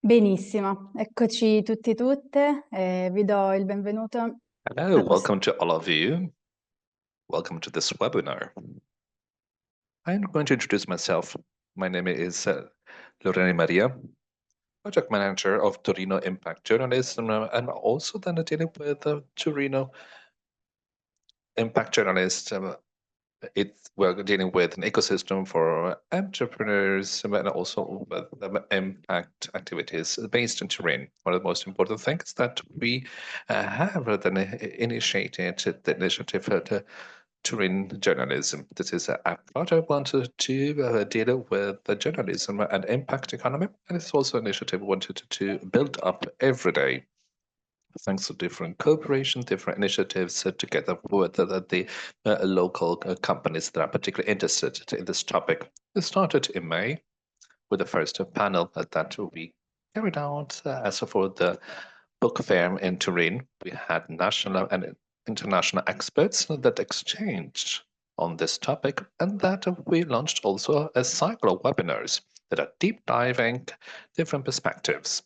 Benissimo, eccoci tutti e tutte, vi do il benvenuto Hello, a questo. welcome to all of you. Welcome to this webinar. I'm going to introduce myself. My name is Lorena Maria, project manager of Torino Impact Journalism, and also then dealing with Torino Impact Journalism. We're dealing with an ecosystem for entrepreneurs and also with impact activities based in Turin. One of the most important things that we have then initiated the initiative Turin journalism. This is a project wanted to deal with the journalism and impact economy, and it's also an initiative wanted to build up every day thanks to different cooperation, different initiatives together with the local companies that are particularly interested in this topic. It started in May with the first panel that we carried out as for the book fair in Turin. We had national and international experts that exchanged on this topic, and that we launched also a cycle of webinars that are deep diving different perspectives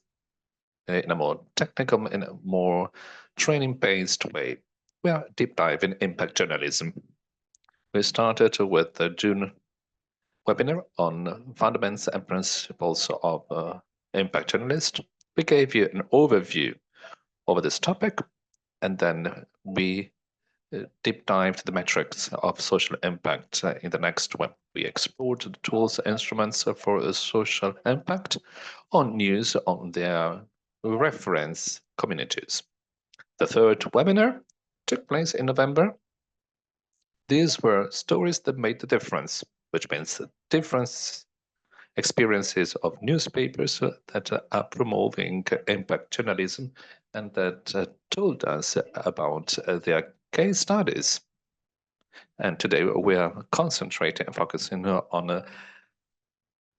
in a more technical, in a more training-based way. We are deep diving impact journalism. We started with the June webinar on fundamentals and principles of impact journalist. We gave you an overview over this topic, and then we deep dived the metrics of social impact in the next one. We explored the tools, instruments for social impact on news on their reference communities. The third webinar took place in November. These were stories that made the difference, which means different experiences of newspapers that are promoting impact journalism and that told us about their case studies. And today we are concentrating and focusing on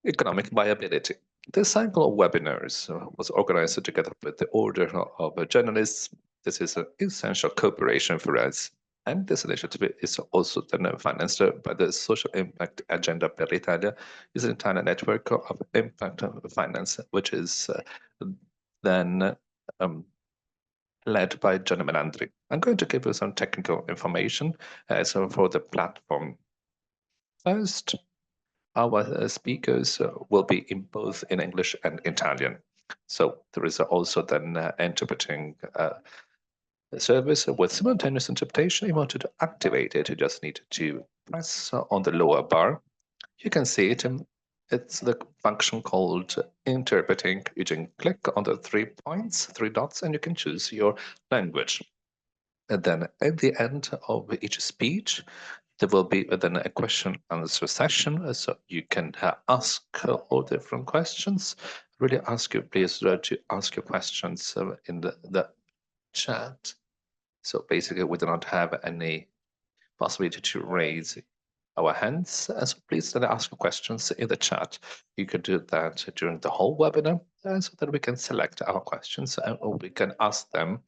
economic viability. This cycle of webinars was organized together with the Order of Journalists. This is an essential cooperation for us. And this initiative is also then financed by the Social Impact Agenda per l'Italia. It's an Italian network of impact finance, which is then led by Gianni Melandri. I'm going to give you some technical information for the platform. First, our speakers will be in both in English and Italian. So there is also then interpreting service with simultaneous interpretation. If you wanted to activate it, you just need to press on the lower bar. You can see it. It's the function called interpreting. You can click on the 3 points, 3 dots, and you can choose your language. And then at the end of each speech, there will be then a question answer session, so you can ask all different questions. Really ask you, please, to ask your questions in the chat. So basically, we do not have any possibility to raise our hands. So please then ask your questions in the chat. You could do that during the whole webinar, so that we can select our questions and we can ask them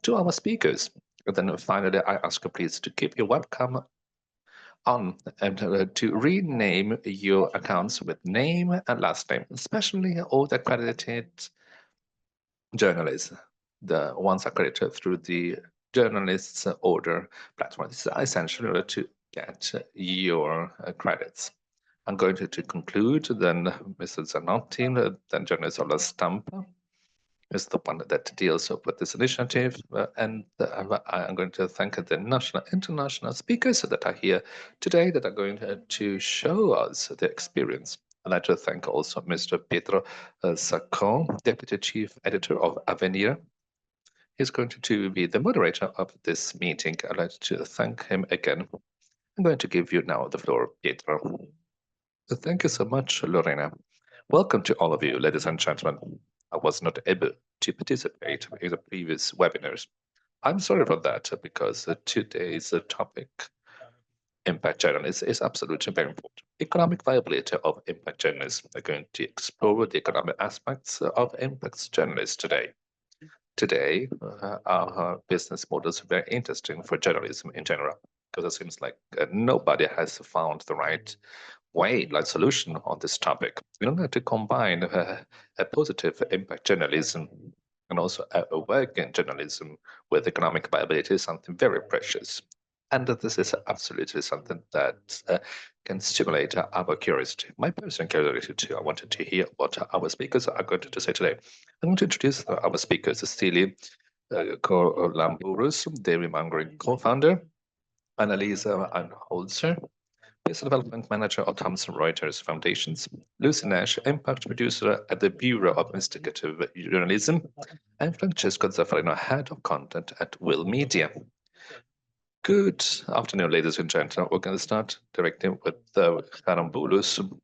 to our speakers. And then finally, I ask you please to keep your webcam on and to rename your accounts with name and last name, especially all the accredited journalists, the ones accredited through the journalists order platform. This is essential to get your credits. I'm going to conclude, then Mr. Zanotti, then journalist Ola Stampa is the one that deals with this initiative. And I'm going to thank the national, international speakers that are here today that are going to show us the experience. I'd like to thank also Mr. Pietro Saccon, Deputy Chief Editor of Avenir. He's going to be the moderator of this meeting. I'd like to thank him again. I'm going to give you now the floor, Pietro. Thank you so much, Lorena. Welcome to all of you, ladies and gentlemen. I was not able to participate in the previous webinars. I'm sorry for that because today's topic, impact journalism, is absolutely very important. Economic viability of impact journalism. We're going to explore the economic aspects of impact journalists today. Today, our business models are very interesting for journalism in general because it seems like nobody has found the right way, like solution on this topic. In order to combine a positive impact journalism and also a work in journalism with economic viability is something very precious. And this is absolutely something that can stimulate our curiosity, my personal curiosity too. I wanted to hear what our speakers are going to say today. I'm going to introduce our speakers, Cecilia Lambourus, dairy mongering co-founder, Annalisa Anholzer, Business Development Manager at Thomson Reuters Foundations, Lucy Nash, Impact Producer at the Bureau of Investigative Journalism, and Francesco Zaffarino, Head of Content at Will Media. Good afternoon, ladies and gentlemen. We're going to start directly with Karamboulos,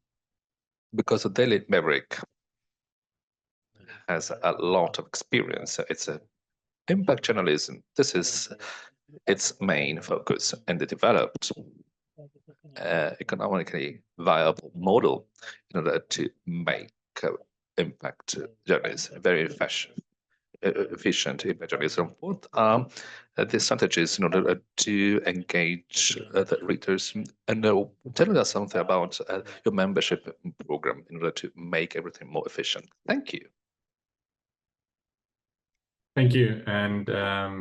because the Daily Maverick has a lot of experience. It's a impact journalism. This is its main focus, and they developed economically viable model in order to make impact journalism very efficient impact journalism. What are the strategies in order to engage the readers? And tell us something about your membership program in order to make everything more efficient. Thank you. Thank you, and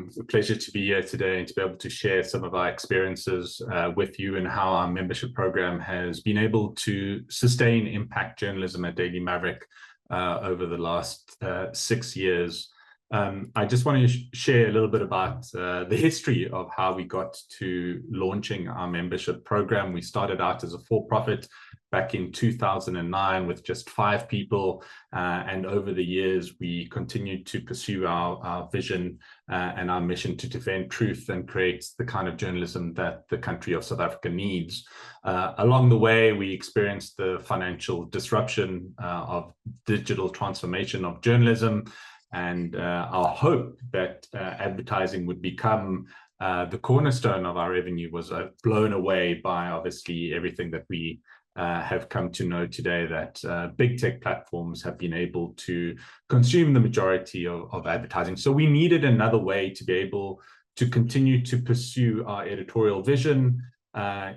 it's a pleasure to be here today and to be able to share some of our experiences with you and how our membership program has been able to sustain impact journalism at Daily Maverick over the last 6 years. I just want to share a little bit about the history of how we got to launching our membership program. We started out as a for-profit back in 2009 with just 5 people, and over the years we continued to pursue our vision and our mission to defend truth and create the kind of journalism that the country of South Africa needs. Along the way, we experienced the financial disruption of digital transformation of journalism, and our hope that advertising would become the cornerstone of our revenue was blown away by obviously everything that we have come to know today, that big tech platforms have been able to consume the majority of advertising. So we needed another way to be able to continue to pursue our editorial vision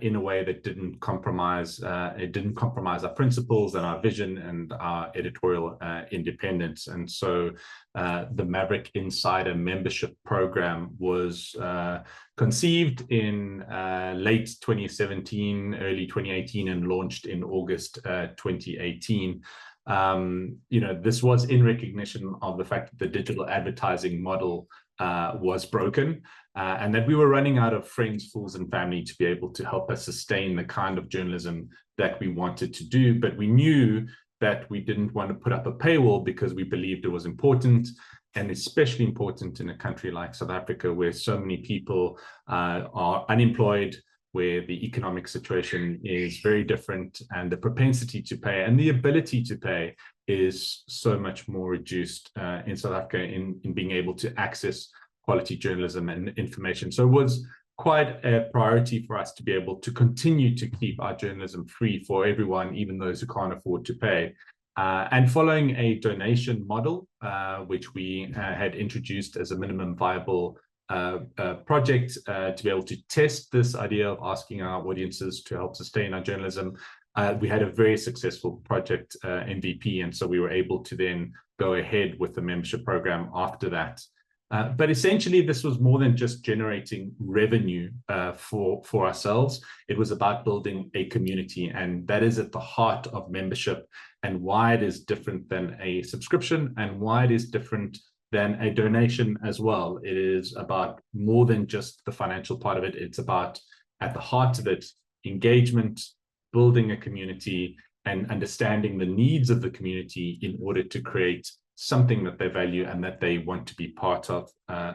in a way that didn't compromise our principles and our vision and our editorial independence. And so the Maverick Insider membership program was conceived in late 2017, early 2018, and launched in August 2018. This was in recognition of the fact that the digital advertising model was broken, and that we were running out of friends, fools, and family to be able to help us sustain the kind of journalism that we wanted to do. But we knew that we didn't want to put up a paywall because we believed it was important, and especially important in a country like South Africa, where so many people are unemployed, where the economic situation is very different, and the propensity to pay and the ability to pay is so much more reduced in South Africa in being able to access quality journalism and information. So it was quite a priority for us to be able to continue to keep our journalism free for everyone, even those who can't afford to pay. And following a donation model, which we had introduced as a minimum viable project to be able to test this idea of asking our audiences to help sustain our journalism, we had a very successful project MVP, and so we were able to then go ahead with the membership program after that. But essentially, this was more than just generating revenue for ourselves. It was about building a community, and that is at the heart of membership, and why it is different than a subscription, and why it is different than a donation as well. It is about more than just the financial part of it. It's about, at the heart of it, engagement, building a community, and understanding the needs of the community in order to create something that they value and that they want to be part of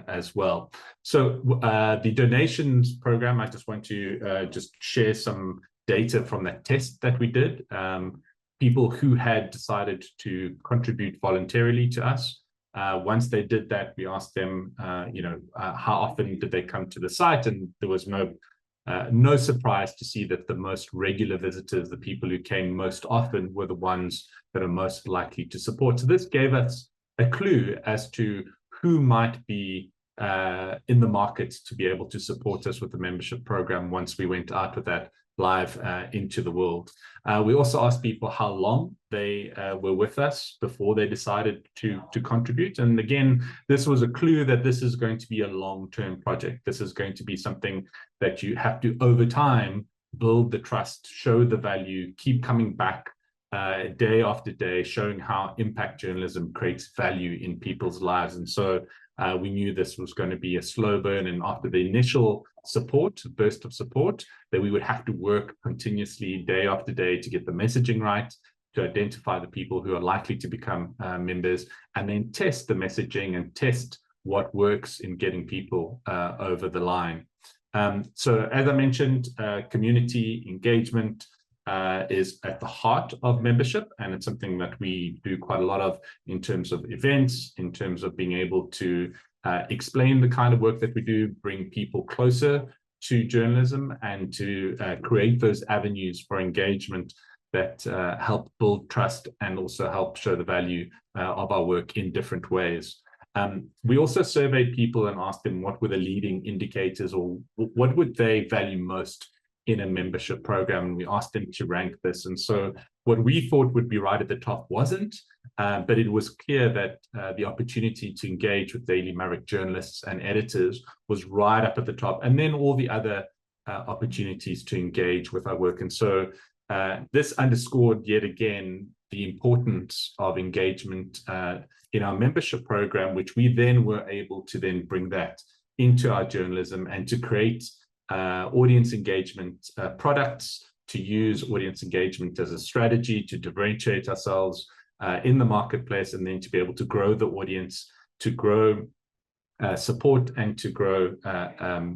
as well. So the donations program, I just want to just share some data from that test that we did. People who had decided to contribute voluntarily to us, once they did that, we asked them, how often did they come to the site, and there was no surprise to see that the most regular visitors, the people who came most often, were the ones that are most likely to support. So this gave us a clue as to who might be in the market to be able to support us with the membership program once we went out with that. live into the world. We also asked people how long they were with us before they decided to contribute. And again, this was a clue that this is going to be a long-term project. This is going to be something that you have to, over time, build the trust, show the value, keep coming back day after day, showing how impact journalism creates value in people's lives. And so we knew this was going to be a slow burn, and after the initial burst of support, that we would have to work continuously day after day to get the messaging right, to identify the people who are likely to become members, and then test the messaging and test what works in getting people over the line. So as I mentioned, community engagement is at the heart of membership, and it's something that we do quite a lot of in terms of events, in terms of being able to explain the kind of work that we do, bring people closer to journalism, and to create those avenues for engagement that help build trust and also help show the value of our work in different ways. We also surveyed people and asked them what were the leading indicators, or what would they value most in a membership program, and we asked them to rank this. And so what we thought would be right at the top wasn't, but it was clear that the opportunity to engage with Daily Maverick journalists and editors was right up at the top, and then all the other opportunities to engage with our work. And so this underscored yet again the importance of engagement in our membership program, which we then were able to then bring that into our journalism and to create audience engagement products, to use audience engagement as a strategy to differentiate ourselves in the marketplace, and then to be able to grow the audience, to grow support, and to grow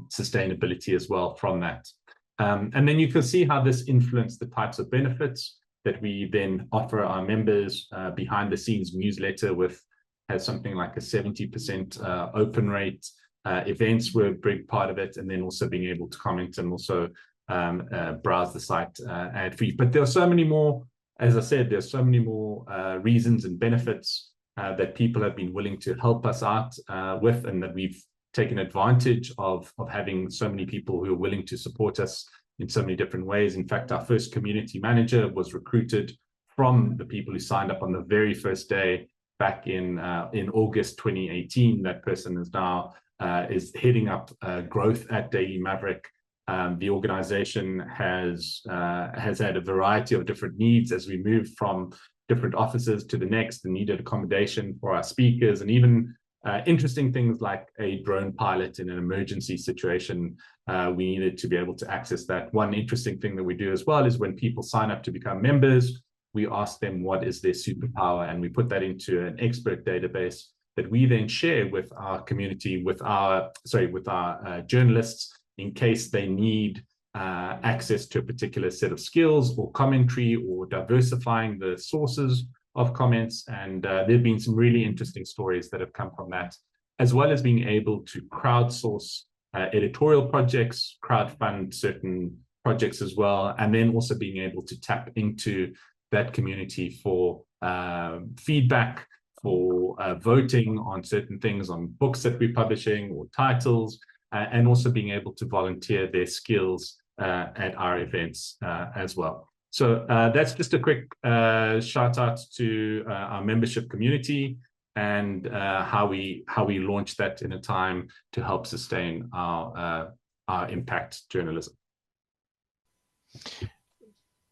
sustainability as well from that. And then you can see how this influenced the types of benefits that we then offer our members. Behind the scenes newsletter has something like a 70% open rate. Events were a big part of it, and then also being able to comment and also browse the site ad-free. But there are so many more, as I said, there's so many more reasons and benefits that people have been willing to help us out with, and that we've taken advantage of having so many people who are willing to support us in so many different ways. In fact, our first community manager was recruited from the people who signed up on the very first day back in August 2018. That person is now is heading up growth at Daily Maverick. The organization has had a variety of different needs as we moved from different offices to the next, and needed accommodation for our speakers, and even interesting things like a drone pilot in an emergency situation. We needed to be able to access that. One interesting thing that we do as well is when people sign up to become members, we ask them what is their superpower, and we put that into an expert database that we then share with our community, with our journalists, in case they need access to a particular set of skills or commentary, or diversifying the sources of comments. And there have been some really interesting stories that have come from that, as well as being able to crowdsource editorial projects, crowdfund certain projects as well, and then also being able to tap into that community for feedback, for voting on certain things, on books that we're publishing or titles, and also being able to volunteer their skills at our events as well. So that's just a quick shout out to our membership community, and how we launched that in a time to help sustain our impact journalism.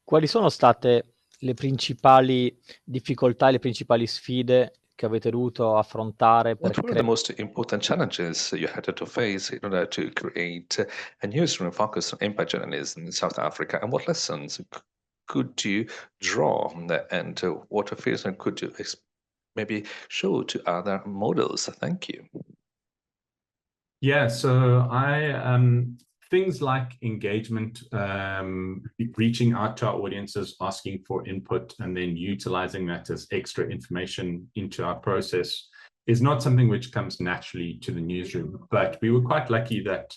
Quali sono state le principali difficoltà e le principali sfide che avete dovuto affrontare per What were the most important challenges you had to face in order to create a newsroom focused on impact journalism in South Africa? And what lessons could you draw, and what fears could you maybe show to other models? Thank you. Yeah, so things like engagement, reaching out to our audiences, asking for input, and then utilizing that as extra information into our process is not something which comes naturally to the newsroom. But we were quite lucky that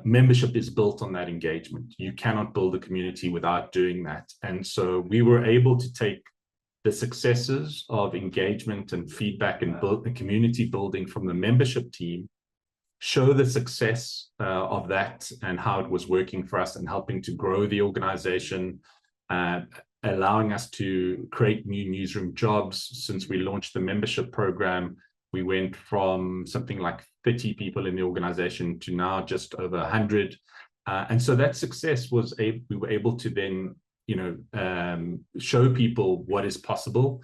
membership is built on that engagement. You cannot build a community without doing that. And so we were able to take the successes of engagement and feedback and build the community building from the membership team, show the success of that and how it was working for us and helping to grow the organization, allowing us to create new newsroom jobs. Since we launched the membership program, we went from something like 30 people in the organization to now just over 100. And so that success was we were able to then, show people what is possible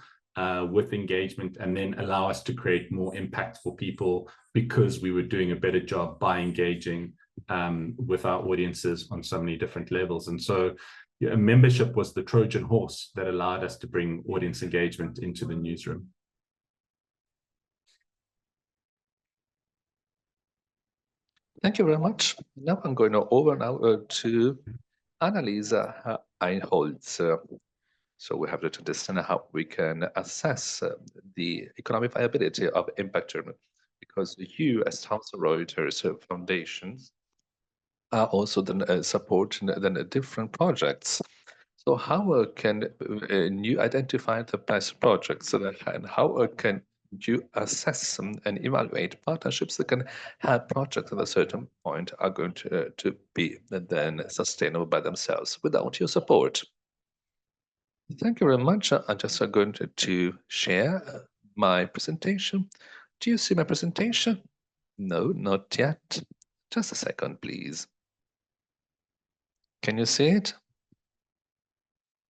with engagement, and then allow us to create more impact for people because we were doing a better job by engaging with our audiences on so many different levels. And so membership was the Trojan horse that allowed us to bring audience engagement into the newsroom. Thank you very much. Now I'm going over to Annalisa Einholz. So we have to understand how we can assess the economic viability of impact journalism, because you, as Thomson Reuters foundations, are also then supporting different projects. So how can you identify the best projects, and how can you assess and evaluate partnerships that can help projects at a certain point are going to be then sustainable by themselves without your support? Thank you very much. I'm just going to share my presentation. Do you see my presentation? No, not yet. Just a second, please. Can you see it?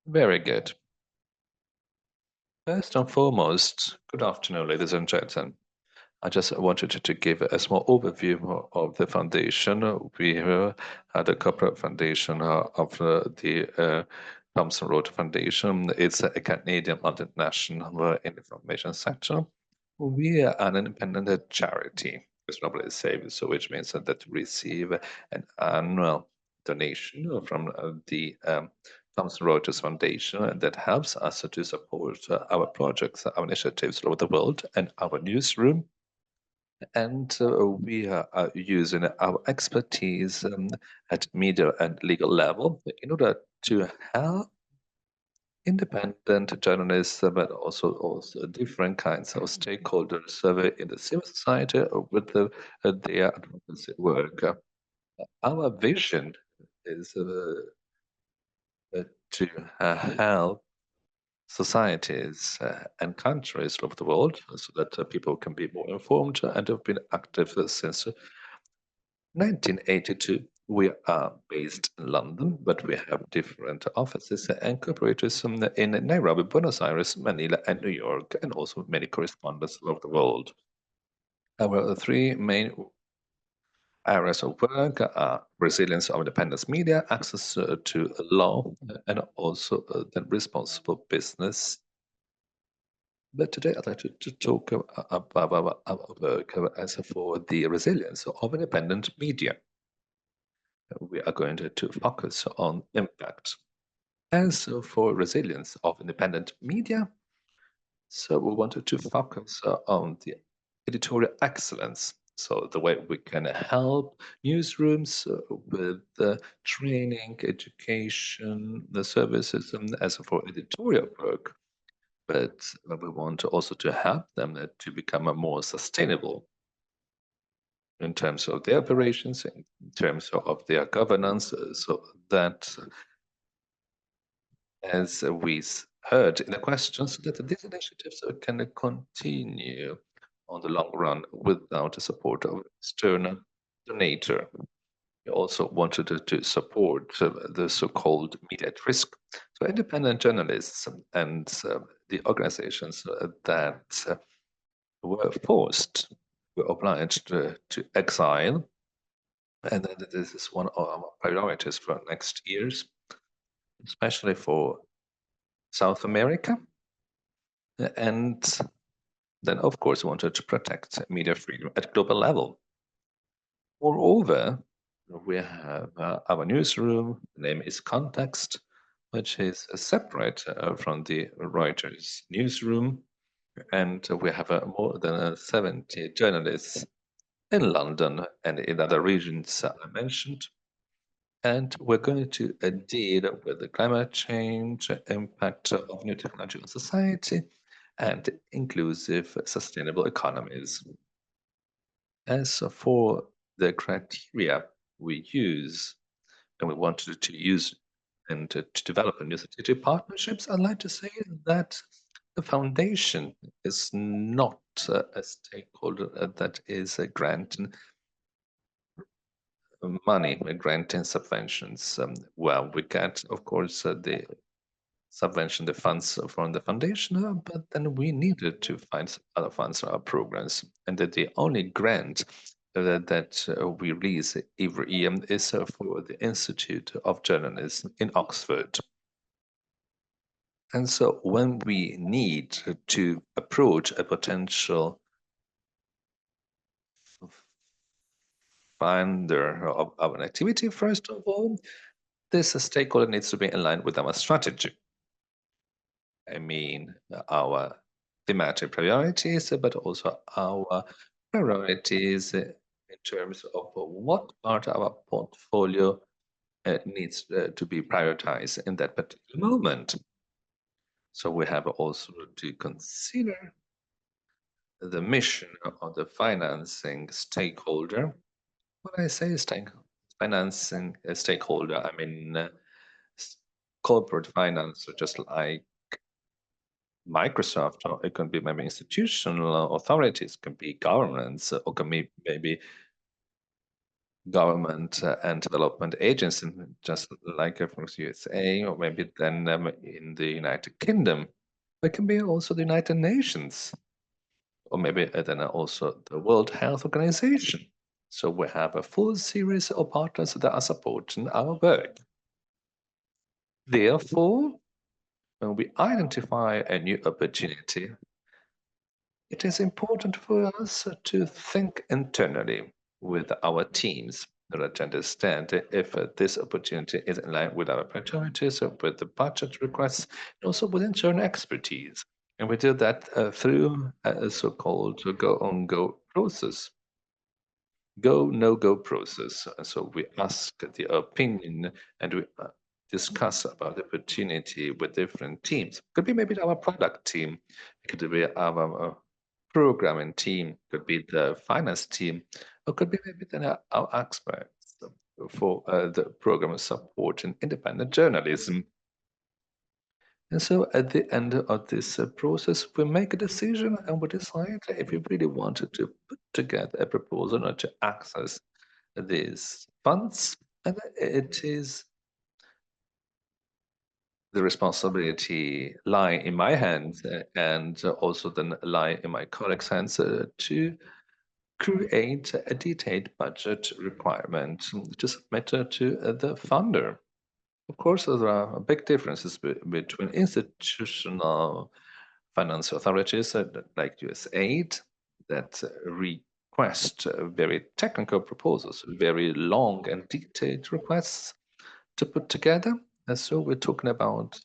Very good. First and foremost, good afternoon, ladies and gentlemen. I just wanted to give a small overview of the foundation. We had a corporate foundation of the Thomson Reuters Foundation. It's a Canadian multinational in the information sector. We are an independent charity, as normally say, so which means that we receive an annual donation from the Thomson Reuters Foundation that helps us to support our projects, our initiatives all over the world, and our newsroom. And we are using our expertise at media and legal level in order to help independent journalists, but also different kinds of stakeholders in the civil society with their advocacy work. Our vision is to help societies and countries of the world so that people can be more informed, and have been active since 1982. We are based in London, but we have different offices and corporations in Nairobi, Buenos Aires, Manila, and New York, and also many correspondents all over the world. Our three main areas of work are resilience of independent media, access to law, and also the responsible business. But today I'd like to talk about our work as for the resilience of independent media. We are going to focus on impact. As for resilience of independent media, so we wanted to focus on the editorial excellence. So the way we can help newsrooms with the training, education, the services, as for editorial work. But we want also to help them to become more sustainable in terms of their operations, in terms of their governance, so that, as we heard in the questions, that these initiatives can continue on the long run without the support of external donator. We also wanted to support the so-called media at risk. So independent journalists and the organizations that were obliged to exile. And this is one of our priorities for next years, especially for South America. And then, of course, we wanted to protect media freedom at global level. Moreover, we have our newsroom. The name is Context, which is separate from the Reuters newsroom. And we have more than 70 journalists in London and in other regions I mentioned. And we're going to deal with the climate change, impact of new technology on society, and inclusive sustainable economies. As for the criteria we use, and we wanted to use and to develop a new strategic partnerships, I'd like to say that the foundation is not a stakeholder that is granting money, granting subventions. Well, we get, of course, the subvention, the funds from the foundation, but then we needed to find some other funds for our programs. And that the only grant that we release every year is for the Institute of Journalism in Oxford. And so when we need to approach a potential funder of an activity, first of all, this stakeholder needs to be in line with our strategy. I mean, our thematic priorities, but also our priorities in terms of what part of our portfolio needs to be prioritized in that particular moment. So we have also to consider the mission of the financing stakeholder. When I say financing stakeholder, I mean corporate finance, just like Microsoft, or it can be maybe institutional authorities, can be governments, or can be maybe government and development agencies, just like from the USA, or maybe then in the United Kingdom. It can be also the United Nations, or maybe then also the World Health Organization. So we have a full series of partners that are supporting our work. Therefore, when we identify a new opportunity, it is important for us to think internally with our teams in order to understand if this opportunity is in line with our priorities, with the budget requests, and also with internal expertise. And we do that through a so-called go-on-go process. Go-no-go process. So we ask the opinion and we discuss about the opportunity with different teams. Could be maybe our product team, it could be our programming team, could be the finance team, or could be maybe then our experts for the program support in independent journalism. And so at the end of this process, we make a decision and we decide if we really wanted to put together a proposal or to access these funds. And it is the responsibility lie in my hands and also then lie in my colleagues' hands to create a detailed budget requirement to submit to the funder. Of course, there are big differences between institutional finance authorities like USAID that request very technical proposals, very long and detailed requests to put together. And so we're talking about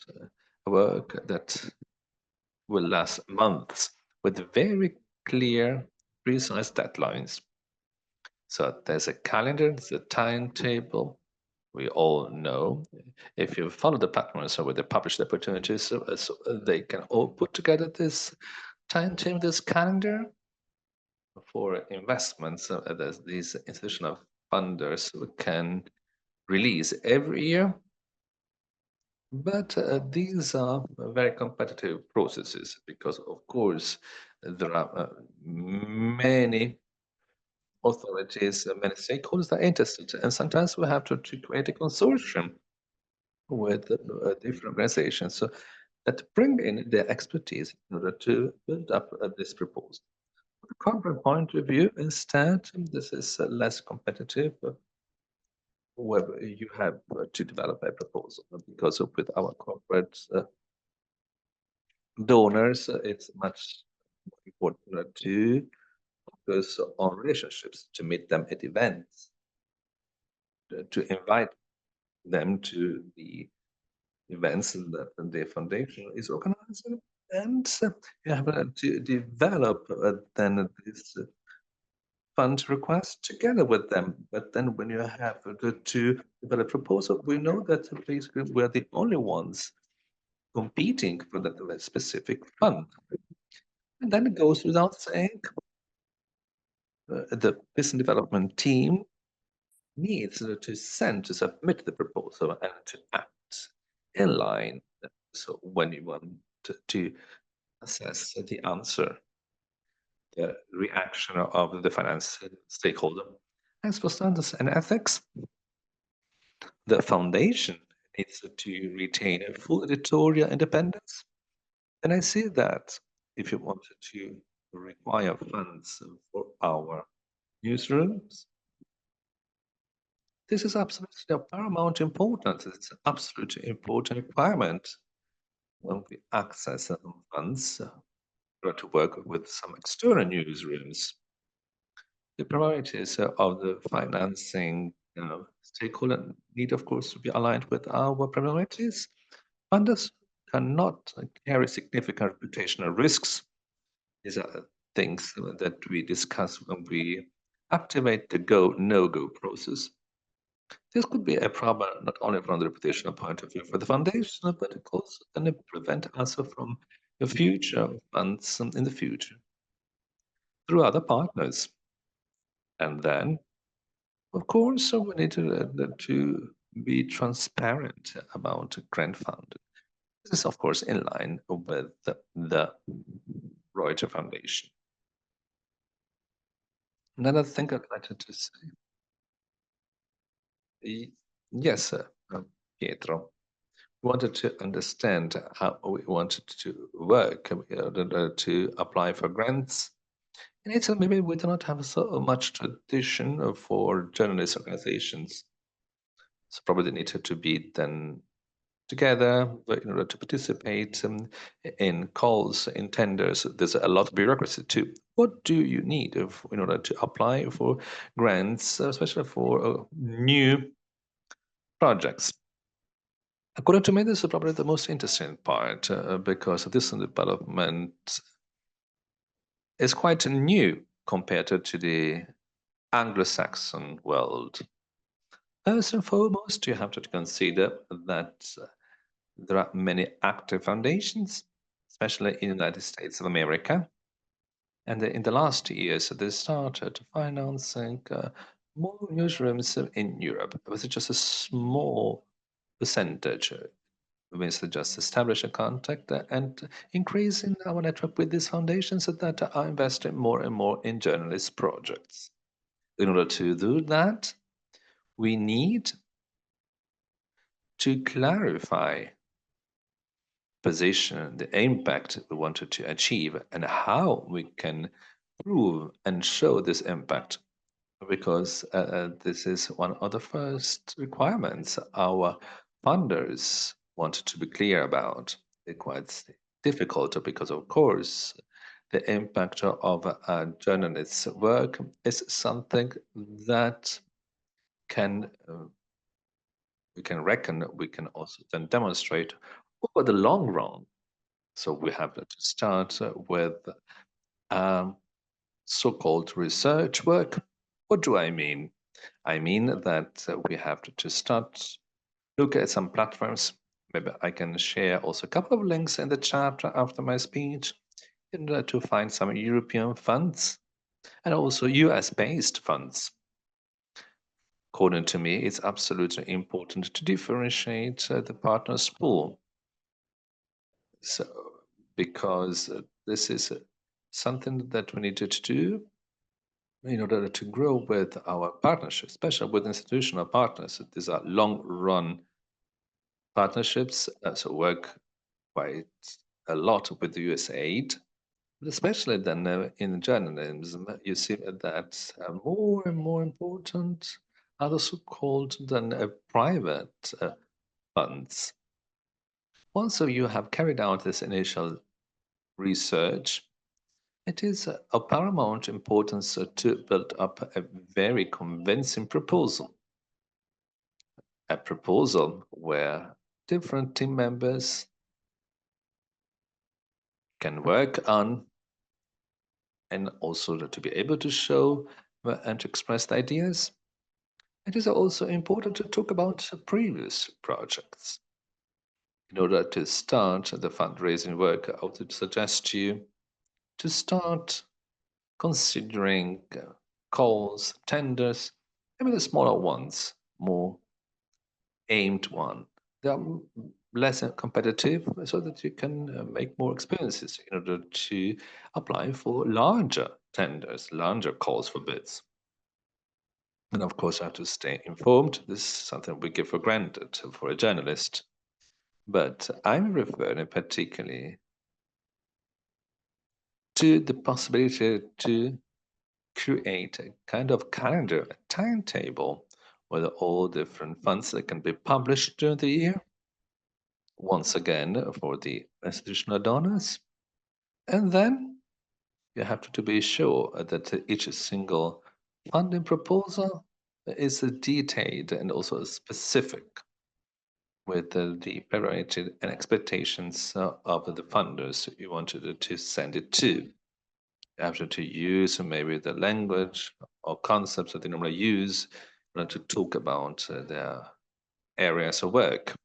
work that will last months with very clear, precise deadlines. So there's a calendar, there's a timetable. We all know if you follow the platforms with the published opportunities, so they can all put together this timetable, this calendar for investments. These institutional funders can release every year. But these are very competitive processes because, of course, there are many authorities, many stakeholders that are interested, and sometimes we have to create a consortium with different organizations so that bring in their expertise in order to build up this proposal. From the corporate point of view, instead, this is less competitive where you have to develop a proposal because with our corporate donors, it's much more important to focus on relationships, to meet them at events, to invite them to the events that the foundation is organizing, and you have to develop then this fund request together with them. But then when you have to develop a proposal, we know that basically we're the only ones competing for that specific fund. And then it goes without saying the business development team needs to submit the proposal and to act in line. So when you want to assess the answer, the reaction of the finance stakeholder. As for standards and ethics, the foundation needs to retain a full editorial independence. And I see that if you wanted to require funds for our newsrooms, this is absolutely of paramount importance. It's an absolutely important requirement when we access funds to work with some external newsrooms. The priorities of the financing stakeholder need, of course, to be aligned with our priorities. Funders cannot carry significant reputational risks. These are things that we discuss when we activate the go, no-go process. This could be a problem not only from the reputational point of view for the foundation, but it also can prevent us from the future funds in the future through other partners. And then, of course, we need to be transparent about grant funding. This is, of course, in line with the Reuters Foundation. Another thing I'd like to say. Yes, Pietro. We wanted to understand how we wanted to work to apply for grants. In Italy, maybe we do not have so much tradition for journalist organizations. So probably they needed to be then together in order to participate in calls, in tenders. There's a lot of bureaucracy too. What do you need in order to apply for grants, especially for new projects? According to me, this is probably the most interesting part because this development is quite new compared to the Anglo-Saxon world. First and foremost, you have to consider that there are many active foundations, especially in the United States of America. And in the last years, they started financing more newsrooms in Europe. It was just a small percentage. Means to just establish a contact and increasing our network with these foundations that are investing more and more in journalist projects. In order to do that, we need to clarify position, the impact we wanted to achieve, and how we can prove and show this impact. Because this is one of the first requirements our funders wanted to be clear about. It's quite difficult because, of course, the impact of a journalist's work is something that we can reckon, we can also then demonstrate over the long run. So we have to start with so-called research work. What do I mean? I mean that we have to start look at some platforms. Maybe I can share also a couple of links in the chat after my speech in order to find some European funds and also US-based funds. According to me, it's absolutely important to differentiate the partners pool. So, because this is something that we needed to do in order to grow with our partnerships, especially with institutional partners. These are long-run partnerships, so work quite a lot with the USAID, but especially then in journalism, you see that more and more important are the so-called then private funds. Once you have carried out this initial research, it is of paramount importance to build up a very convincing proposal. A proposal where different team members can work on and also to be able to show and to express the ideas. It is also important to talk about previous projects. In order to start the fundraising work, I would suggest you to start considering calls, tenders, even the smaller ones, more aimed one. They are less competitive so that you can make more experiences in order to apply for larger tenders, larger calls for bids. And of course, I have to stay informed. This is something we give for granted for a journalist. But I'm referring particularly to the possibility to create a kind of calendar, a timetable, with all different funds that can be published during the year. Once again, for the institutional donors. And then you have to be sure that each single funding proposal is detailed and also specific with the priority and expectations of the funders you wanted to send it to. You have to use maybe the language or concepts that they normally use in order to talk about their areas of work.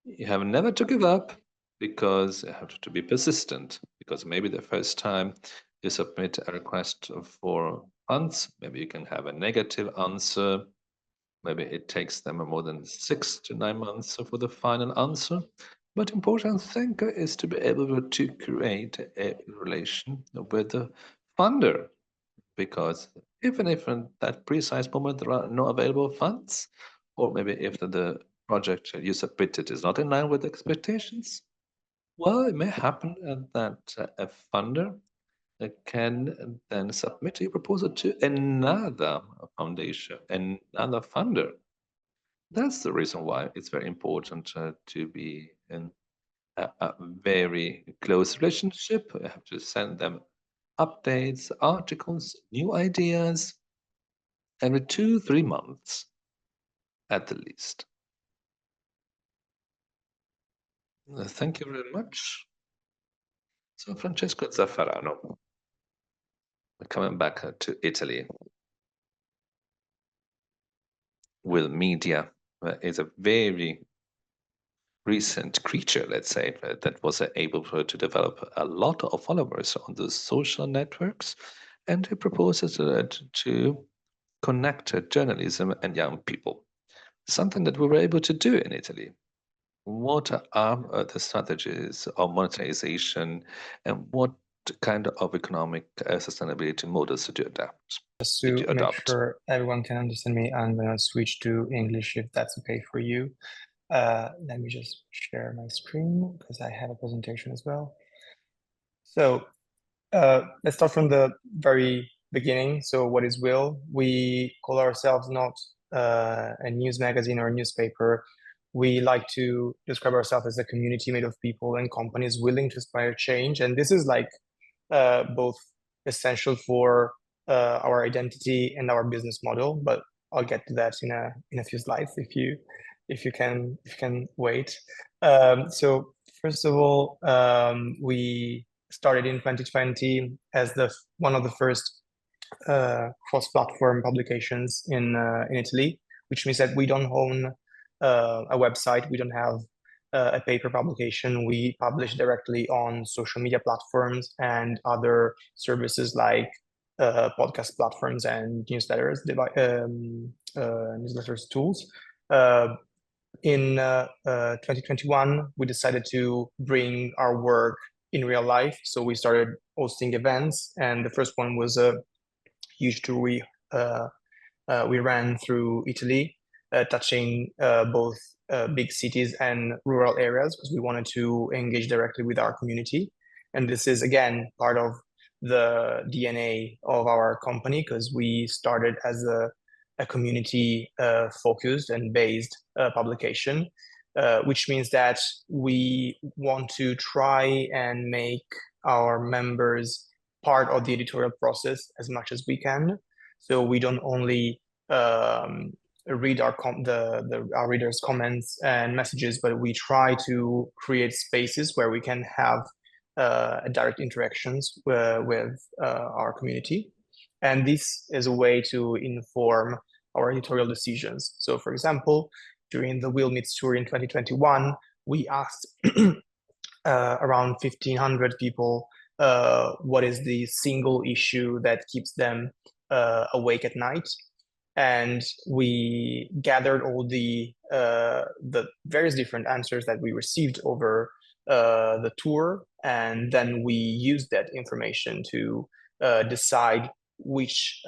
You have never to give up, because you have to be persistent, because maybe the first time you submit a request for funds, maybe you can have a negative answer. Maybe it takes them more than 6 to 9 months for the final answer. But important thing is to be able to create a relation with the funder, because even if in that precise moment there are no available funds, or maybe if the project you submitted is not in line with expectations, well, it may happen that a funder can then submit a proposal to another foundation, another funder. That's the reason why it's very important to be in a very close relationship. You have to send them updates, articles, new ideas every 2-3 months at the least. Thank you very much. So Francesco Zaffarano, coming back to Italy. Will media is a very recent creature, let's say, that was able to develop a lot of followers on the social networks, and he proposes to connect journalism and young people, something that we were able to do in Italy. What are the strategies of monetization, and what kind of economic sustainability models did you adapt? Just to make sure everyone can understand me, I'm going to switch to English if that's okay for you. Let me just share my screen because I have a presentation as well. So let's start from the very beginning. So what is Will? We call ourselves not a news magazine or a newspaper. We like to describe ourselves as a community made of people and companies willing to inspire change. And this is like both essential for our identity and our business model, but I'll get to that in a few slides if you can wait. So first of all, we started in 2020 as one of the first cross-platform publications in Italy, which means that we don't own a website, we don't have a paper publication. We publish directly on social media platforms and other services like podcast platforms and newsletters, newsletters tools. In 2021, we decided to bring our work in real life. So we started hosting events, and the first one was a huge tour we ran through Italy, touching both big cities and rural areas, because we wanted to engage directly with our community. And this is, again, part of the DNA of our company, because we started as a community focused and based publication, which means that we want to try and make our members part of the editorial process as much as we can. So we don't only read our readers' comments and messages, but we try to create spaces where we can have direct interactions with our community. And this is a way to inform our editorial decisions. So for example, during the Will Meets Tour in 2021, we asked around 1,500 people what is the single issue that keeps them awake at night. And we gathered all the various different answers that we received over the tour, and then we used that information to decide which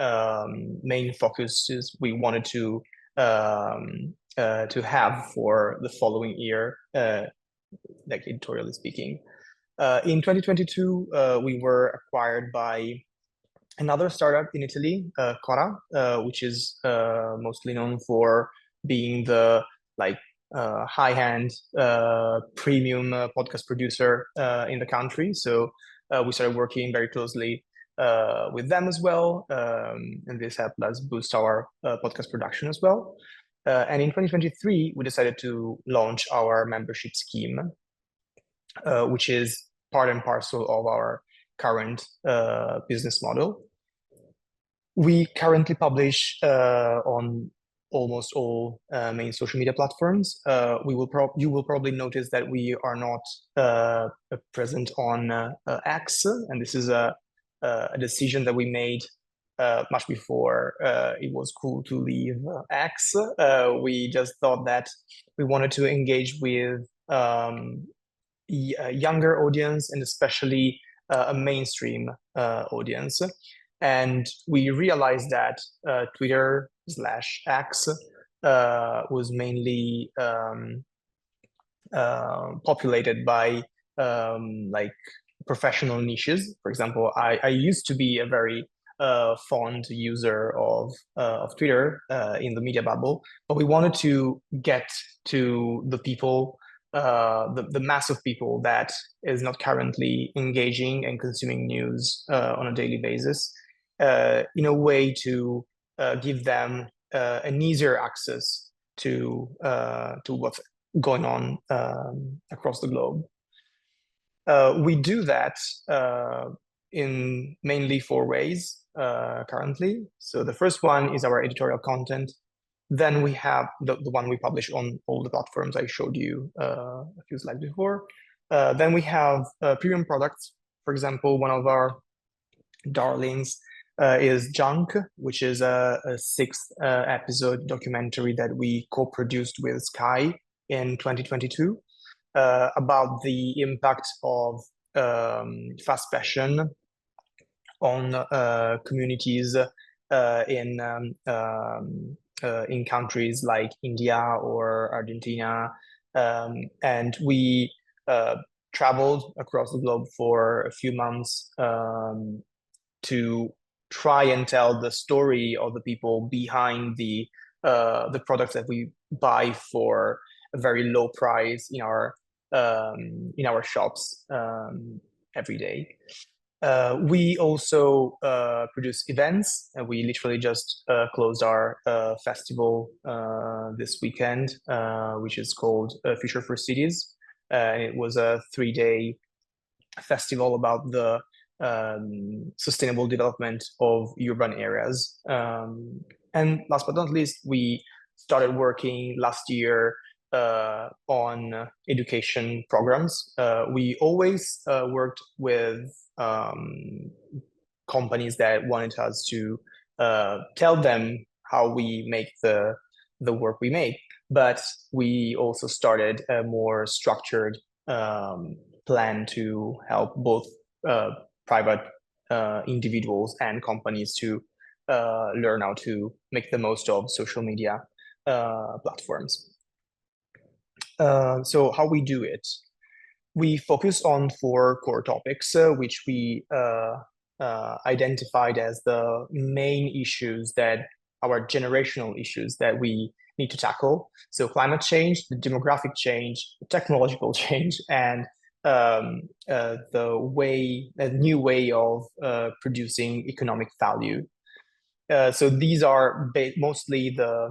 main focuses we wanted to have for the following year, like editorially speaking. In 2022, we were acquired by another startup in Italy, Cora, which is mostly known for being the high-end premium podcast producer in the country. So we started working very closely with them as well, and this helped us boost our podcast production as well. And in 2023, we decided to launch our membership scheme, which is part and parcel of our current business model. We currently publish on almost all main social media platforms. You will probably notice that we are not present on X, and this is a decision that we made much before it was cool to leave X. We just thought that we wanted to engage with a younger audience, and especially a mainstream audience. And we realized that Twitter/X was mainly populated by professional niches. For example, I used to be a very fond user of Twitter in the media bubble, but we wanted to get to the people, the mass of people that is not currently engaging and consuming news on a daily basis, in a way to give them an easier access to what's going on across the globe. We do that in mainly 4 ways currently. So the first one is our editorial content. Then we have the one we publish on all the platforms I showed you a few slides before. Then we have premium products. For example, one of our darlings is Junk, which is a 6th episode documentary that we co-produced with Sky in 2022 about the impact of fast fashion on communities in countries like India or Argentina. And we traveled across the globe for a few months to try and tell the story of the people behind the products that we buy for a very low price in our shops every day. We also produce events, and we literally just closed our festival this weekend, which is called Future for Cities. And it was a 3-day festival about the sustainable development of urban areas. And last but not least, we started working last year on education programs. We always worked with companies that wanted us to tell them how we make the work we make, but we also started a more structured plan to help both private individuals and companies to learn how to make the most of social media platforms. So how we do it? We focus on 4 core topics, which we identified as the main issues that our generational issues that we need to tackle. So climate change, the demographic change, the technological change, and the new way of producing economic value. So these are mostly the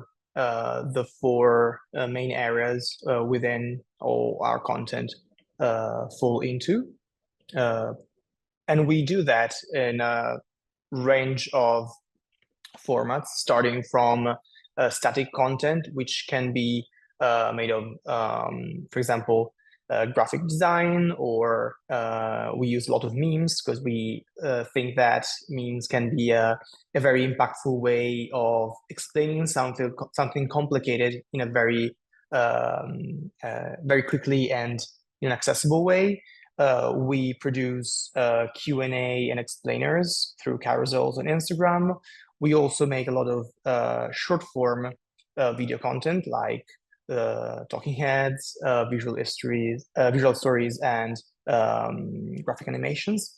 4 main areas within all our content fall into. And we do that in a range of formats, starting from static content, which can be made of, for example, graphic design, or we use a lot of memes because we think that memes can be a very impactful way of explaining something complicated in a very very quickly and in an accessible way. We produce Q&A and explainers through carousels on Instagram. We also make a lot of short form video content like talking heads, visual stories, and graphic animations.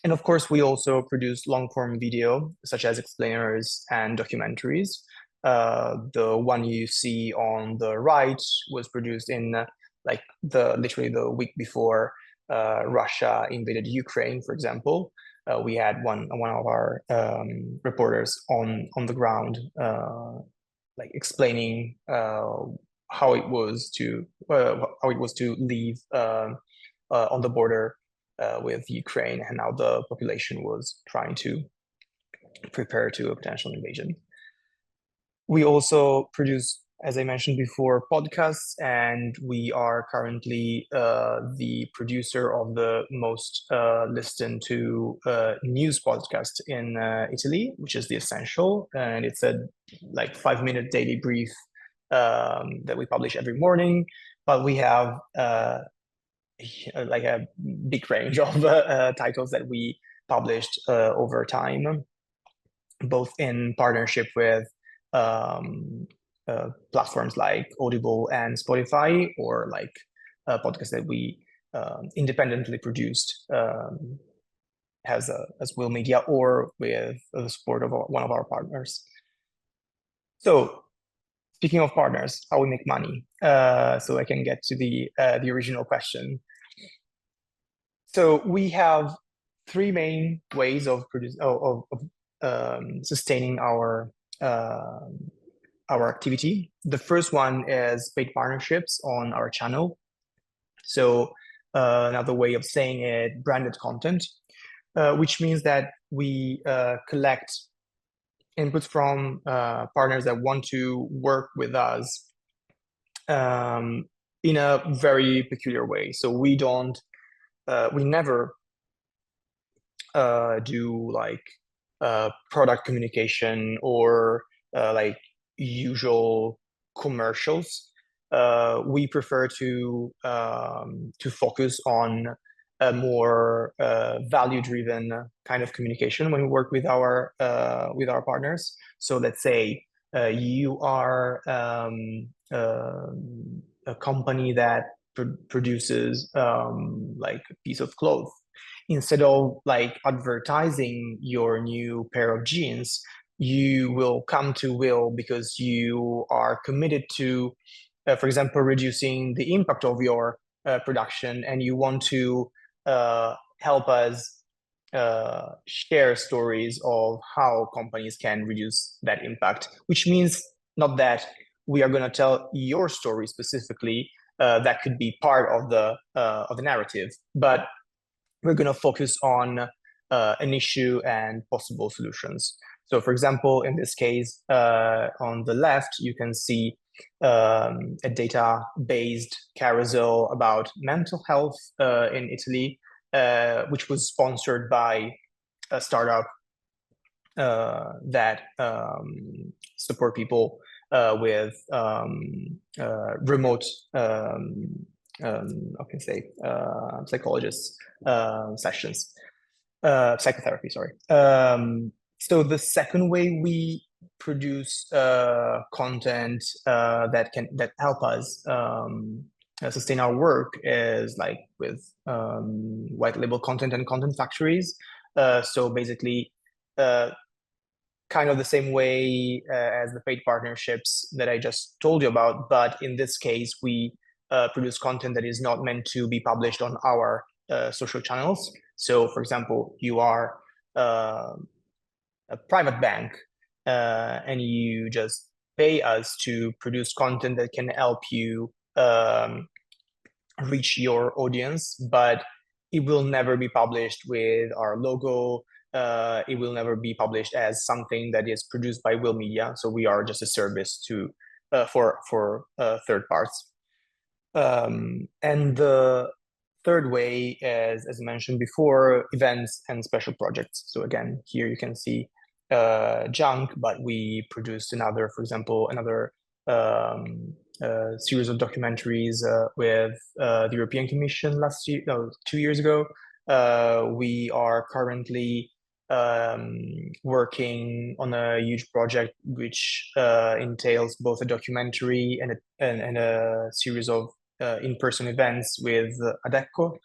And of course, we also produce long form video such as explainers and documentaries. The one you see on the right was produced in literally the week before Russia invaded Ukraine, for example. We had one of our reporters on the ground, explaining how it was to live on the border with Ukraine, and how the population was trying to prepare to a potential invasion. We also produce, as I mentioned before, podcasts, and we are currently the producer of the most listened to news podcast in Italy, which is The Essential, and it's a 5-minute daily brief that we publish every morning. But we have a big range of titles that we published over time, both in partnership with platforms like Audible and Spotify, or podcasts that we independently produced as Will Media, or with the support of one of our partners. So speaking of partners, how we make money, so I can get to the original question. So we have 3 main ways of sustaining our activity. The first one is paid partnerships on our channel. So another way of saying it, branded content, which means that we collect inputs from partners that want to work with us in a very peculiar way. So we never do product communication or usual commercials. We prefer to focus on a more value-driven kind of communication when we work with our partners. So let's say you are a company that produces a piece of clothes. Instead of advertising your new pair of jeans, you will come to Will because you are committed to, for example, reducing the impact of your production, and you want to help us share stories of how companies can reduce that impact, which means not that we are going to tell your story specifically. That could be part of the narrative, but we're going to focus on an issue and possible solutions. So, for example, in this case, on the left, you can see a data-based carousel about mental health in Italy, which was sponsored by a startup that support people with remote, psychologists sessions, psychotherapy, sorry. So the second way we produce content that help us sustain our work is with white label content and content factories. So basically, kind of the same way as the paid partnerships that I just told you about, but in this case, we produce content that is not meant to be published on our social channels. So, for example, you are a private bank, and you just pay us to produce content that can help you reach your audience, but it will never be published with our logo. It will never be published as something that is produced by Will Media. So we are just a service to for third parts. And the third way is, as mentioned before, events and special projects. So again, here you can see junk, but we produced another, for example, another series of documentaries with the European Commission last year, no, 2 years ago. We are currently working on a huge project which entails both a documentary and a series of in-person events with Adecco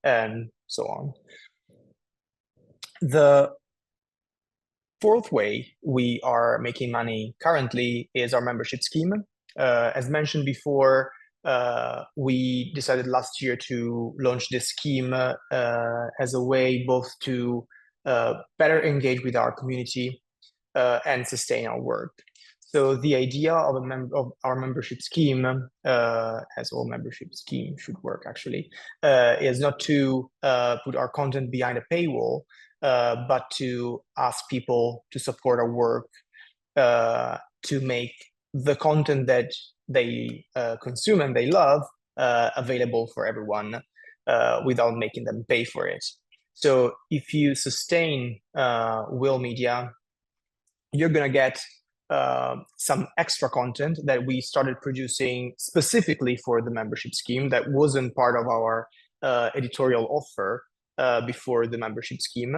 and so on. The fourth way we are making money currently is our membership scheme. As mentioned before, we decided last year to launch this scheme as a way both to better engage with our community and sustain our work. So the idea of our membership scheme, as all membership schemes should work actually, is not to put our content behind a paywall, but to ask people to support our work, to make the content that they consume and they love available for everyone without making them pay for it. So if you sustain Will Media, you're going to get some extra content that we started producing specifically for the membership scheme that wasn't part of our editorial offer before the membership scheme.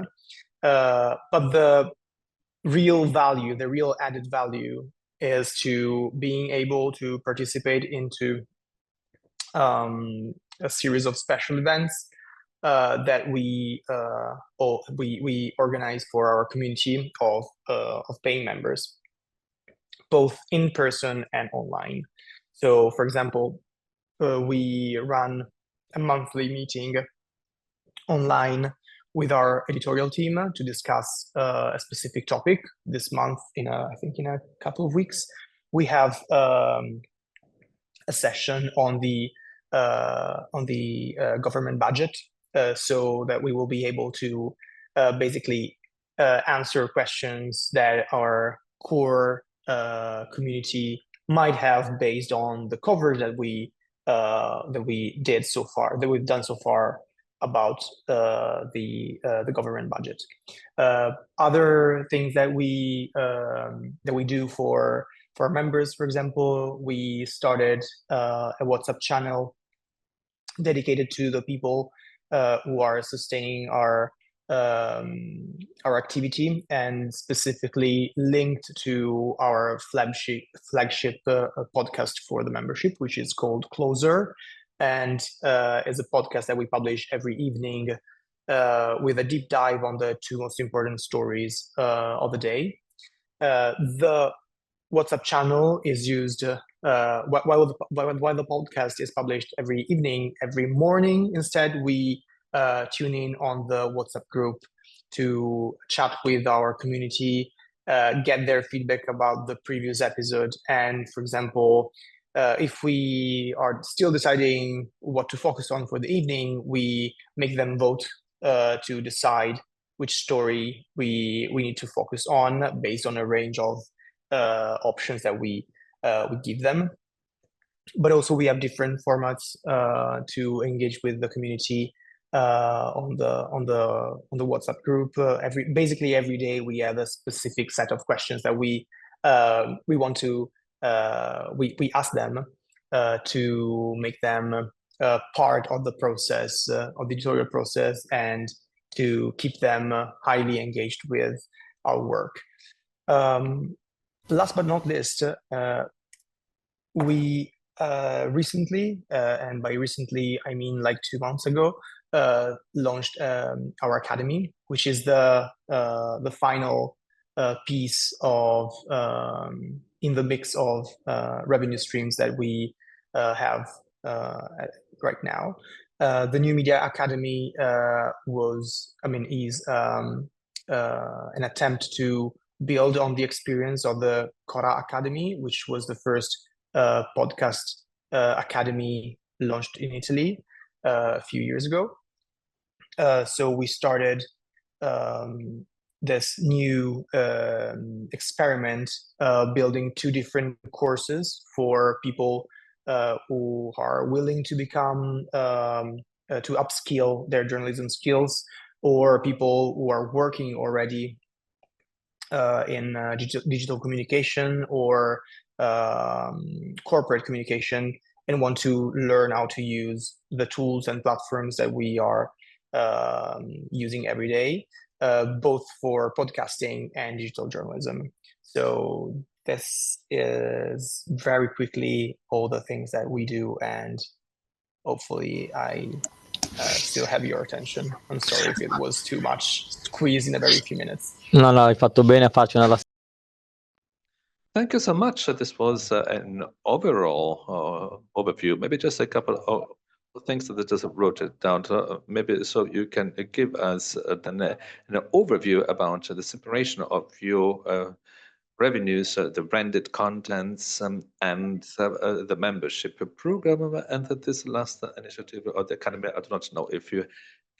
But the real value, the real added value is to being able to participate into a series of special events that we organize for our community of paying members, both in person and online. So, for example, we run a monthly meeting online with our editorial team to discuss a specific topic. This month, I think in a couple of weeks, we have a session on the government budget, so that we will be able to basically answer questions that our core community might have based on the coverage that we did so far, that we've done so far about the government budget. Other things that we do for our members, for example, we started a WhatsApp channel dedicated to the people who are sustaining our activity, and specifically linked to our flagship podcast for the membership, which is called Closer, and is a podcast that we publish every evening with a deep dive on the 2 most important stories of the day. The WhatsApp channel is used while the podcast is published every evening. Every morning, instead, we tune in on the WhatsApp group to chat with our community, get their feedback about the previous episode, and, for example, if we are still deciding what to focus on for the evening, we make them vote to decide which story we need to focus on based on a range of options that we give them. But also we have different formats to engage with the community on the WhatsApp group. Basically every day we have a specific set of questions that we want to we ask them to make them part of the process, of the editorial process, and to keep them highly engaged with our work. Last but not least, we recently, and by recently I mean like 2 months ago, launched our academy, which is the final piece of in the mix of revenue streams that we have right now. The New Media Academy is an attempt to build on the experience of the Cora Academy, which was the first podcast academy launched in Italy a few years ago. So we started this new experiment, building 2 different courses for people who are willing to become to upskill their journalism skills, or people who are working already in digital communication or corporate communication and want to learn how to use the tools and platforms that we are using every day, both for podcasting and digital journalism. So this is very quickly all the things that we do, and hopefully I still have your attention. I'm sorry if it was too much squeezed in a very few minutes. No, hai fatto bene a farci una Thank you so much. This was an overall overview. Maybe just a couple of things that I just wrote it down. Maybe so you can give us then an overview about the separation of your revenues, the branded contents, and the membership program, and that this last initiative or the academy. I do not know if you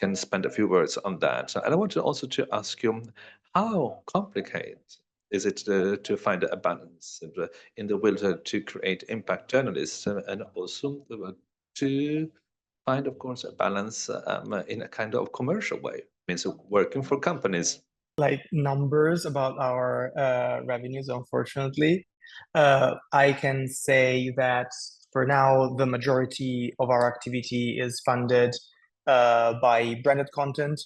can spend a few words on that. And I want to also to ask you, how complicated is it to find a balance in the will to create impact journalists, and also to find, of course, a balance in a kind of commercial way, means working for companies? Like numbers about our revenues, unfortunately. I can say that for now, the majority of our activity is funded by branded content.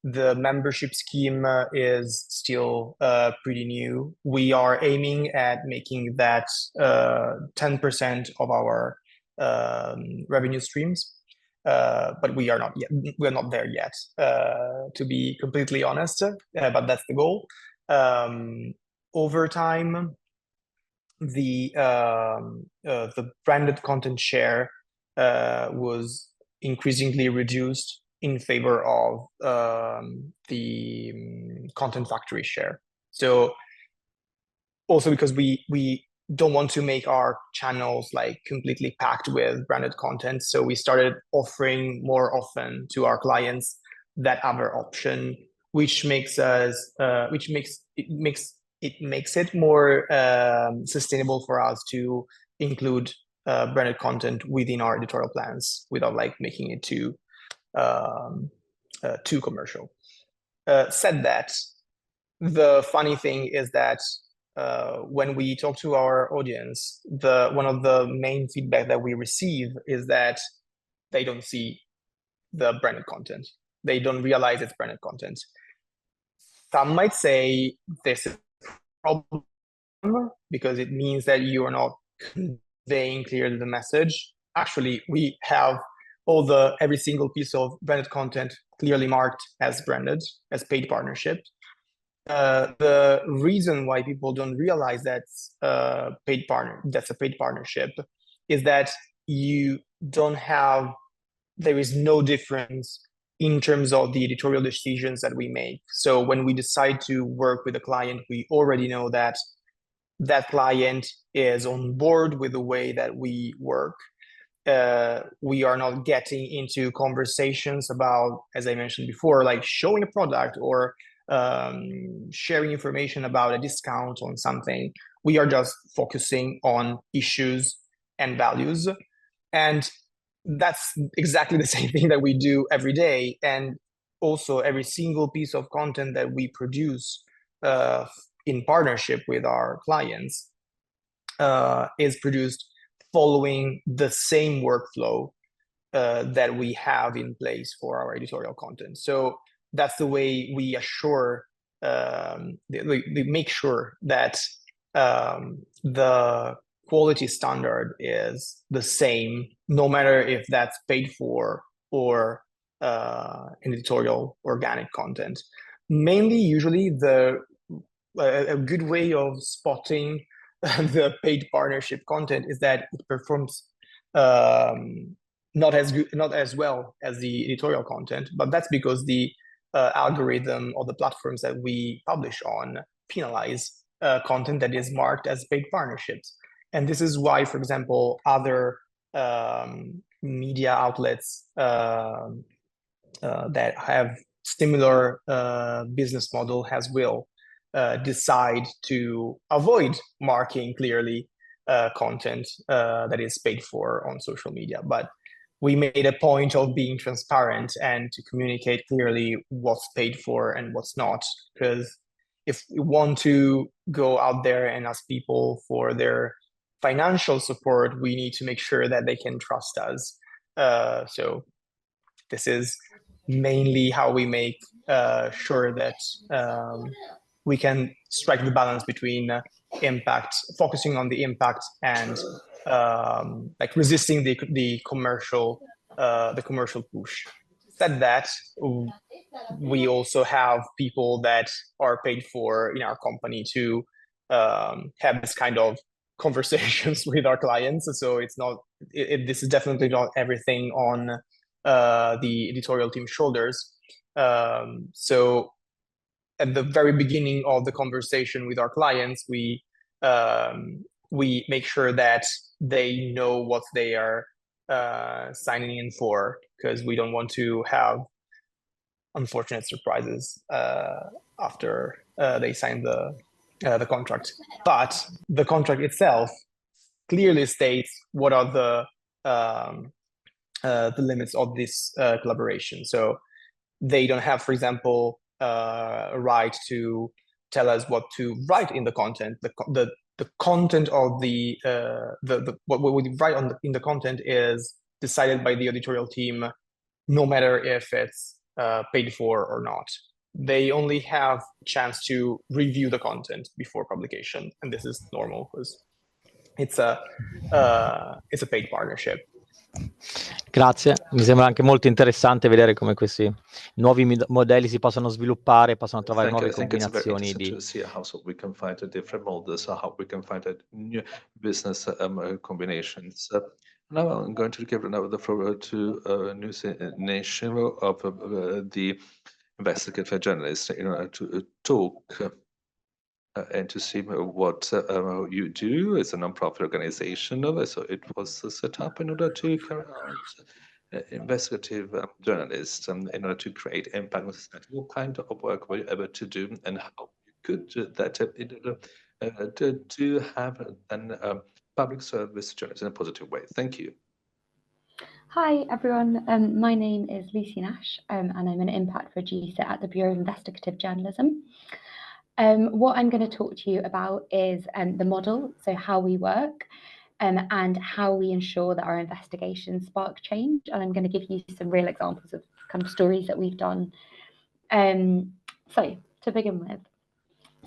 The membership scheme is still pretty new. We are aiming at making that 10% of our revenue streams. But we are not yet. We're not there yet, to be completely honest. But that's the goal. Over time, the branded content share was increasingly reduced in favor of the content factory share. So also because we don't want to make our channels like completely packed with branded content, so we started offering more often to our clients that other option, which makes it more sustainable for us to include branded content within our editorial plans without like making it too commercial. Said that, the funny thing is that when we talk to our audience, one of the main feedback that we receive is that they don't see the branded content. They don't realize it's branded content. Some might say this is a problem because it means that you are not conveying clearly the message. Actually, we have every single piece of branded content clearly marked as branded, as paid partnership. The reason why people don't realize that's a paid partnership is that there is no difference in terms of the editorial decisions that we make. So when we decide to work with a client, we already know that that client is on board with the way that we work. We are not getting into conversations about, as I mentioned before, like showing a product or sharing information about a discount on something. We are just focusing on issues and values. And that's exactly the same thing that we do every day. And also every single piece of content that we produce in partnership with our clients is produced following the same workflow that we have in place for our editorial content. So that's the way we assure, we make sure that the quality standard is the same, no matter if that's paid for or editorial organic content. Mainly, usually, a good way of spotting the paid partnership content is that it performs not as well as the editorial content, but that's because the algorithm or the platforms that we publish on penalize content that is marked as paid partnerships. And this is why, for example, other media outlets that have similar business model decide to avoid marking clearly content that is paid for on social media. But we made a point of being transparent and to communicate clearly what's paid for and what's not, because if we want to go out there and ask people for their financial support, we need to make sure that they can trust us. So this is mainly how we make sure that we can strike the balance between impact, focusing on the impact, and like resisting the commercial push. Said that, we also have people that are paid for in our company to have this kind of conversations with our clients. So it's not, this is definitely not everything on the editorial team's shoulders. So at the very beginning of the conversation with our clients, we make sure that they know what they are signing in for, because we don't want to have unfortunate surprises after they sign the contract. But the contract itself clearly states what are the limits of this collaboration. So they don't have, for example, a right to tell us what to write in the content. The content of the what we write in the content is decided by the editorial team, no matter if it's paid for or not. They only have a chance to review the content before publication, and this is normal because it's a paid partnership. Grazie, mi sembra anche molto interessante vedere come questi nuovi modelli si possono sviluppare, possono trovare nuove combinazioni di... To see how we can find different models, how we can find new business combinations. Now I'm going to give the floor to News Nation of the investigative journalists in order to talk and to see what you do as a non-profit organization. So it was set up in order to carry out investigative journalists in order to create impact on society. What kind of work were you able to do, and how you could do that in order to have public service journalism in a positive way? Thank you. Hi everyone, my name is Lucy Nash and I'm an impact producer at the Bureau of Investigative Journalism. What I'm going to talk to you about is the model, so how we work and how we ensure that our investigations spark change. And I'm going to give you some real examples of kind of stories that we've done. So to begin with,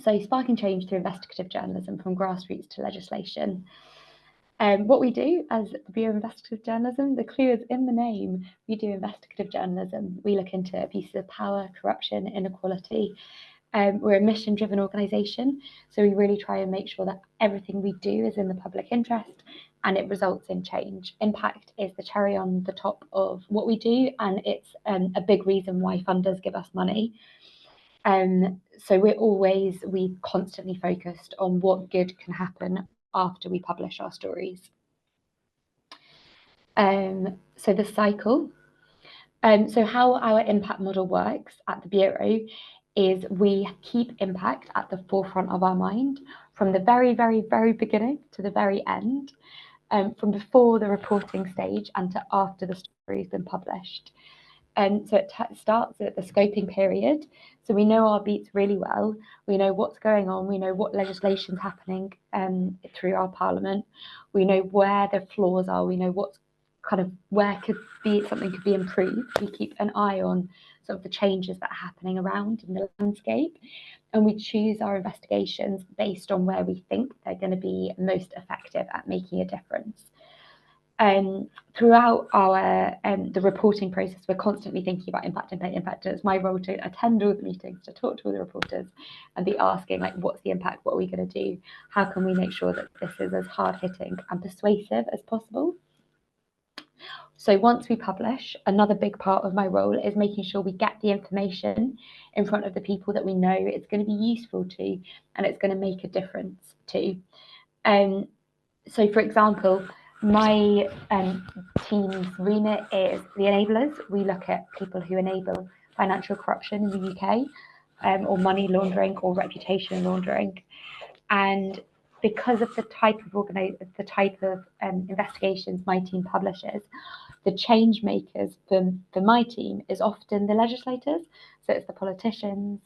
so sparking change through investigative journalism from grassroots to legislation. What we do as the Bureau of Investigative Journalism, the clue is in the name. We do investigative journalism. We look into abuses of power, corruption, inequality. We're a mission-driven organisation, so we really try and make sure that everything we do is in the public interest and it results in change. Impact is the cherry on the top of what we do, and it's a big reason why funders give us money. So we constantly focused on what good can happen after we publish our stories. So the cycle. So how our impact model works at the Bureau is we keep impact at the forefront of our mind from the very, very, very beginning to the very end, from before the reporting stage and to after the story has been published. So it starts at the scoping period. So we know our beats really well. We know what's going on. We know what legislation's happening through our parliament. We know where the flaws are. We know what's kind of where something could be improved. We keep an eye on sort of the changes that are happening around in the landscape, and we choose our investigations based on where we think they're going to be most effective at making a difference. Throughout our the reporting process, we're constantly thinking about impact. It's my role to attend all the meetings, to talk to all the reporters and be asking, like, what's the impact? What are we going to do? How can we make sure that this is as hard-hitting and persuasive as possible? So once we publish, another big part of my role is making sure we get the information in front of the people that we know it's going to be useful to and it's going to make a difference to. So for example, my team's remit is the enablers. We look at people who enable financial corruption in the UK, or money laundering or reputation laundering. And because of the type of investigations my team publishes, the change makers for my team is often the legislators. So it's the politicians,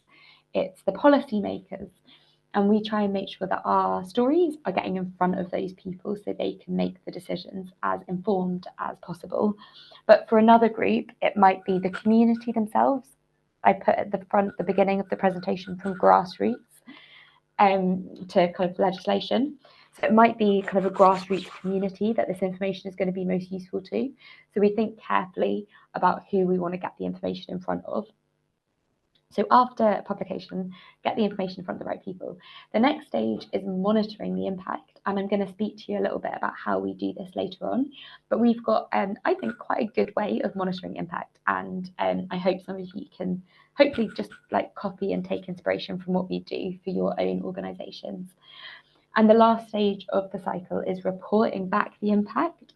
it's the policy makers. And we try and make sure that our stories are getting in front of those people so they can make the decisions as informed as possible. But for another group, it might be the community themselves. I put at the beginning of the presentation, from grassroots to kind of legislation. So it might be kind of a grassroots community that this information is going to be most useful to. So we think carefully about who we want to get the information in front of. So after publication, get the information in front of the right people. The next stage is monitoring the impact. And I'm going to speak to you a little bit about how we do this later on. But we've got, I think, quite a good way of monitoring impact. And I hope some of you can hopefully just like copy and take inspiration from what we do for your own organizations. And the last stage of the cycle is reporting back the impact.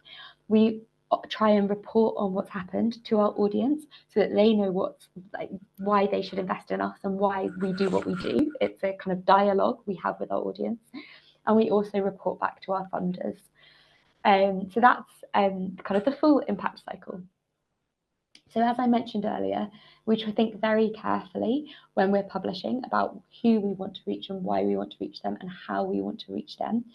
We try and report on what's happened to our audience so that they know what's why they should invest in us and why we do what we do. It's a kind of dialogue we have with our audience, and we also report back to our funders. So that's kind of the full impact cycle. So as I mentioned earlier, we try to think very carefully when we're publishing about who we want to reach and why we want to reach them and how we want to reach them.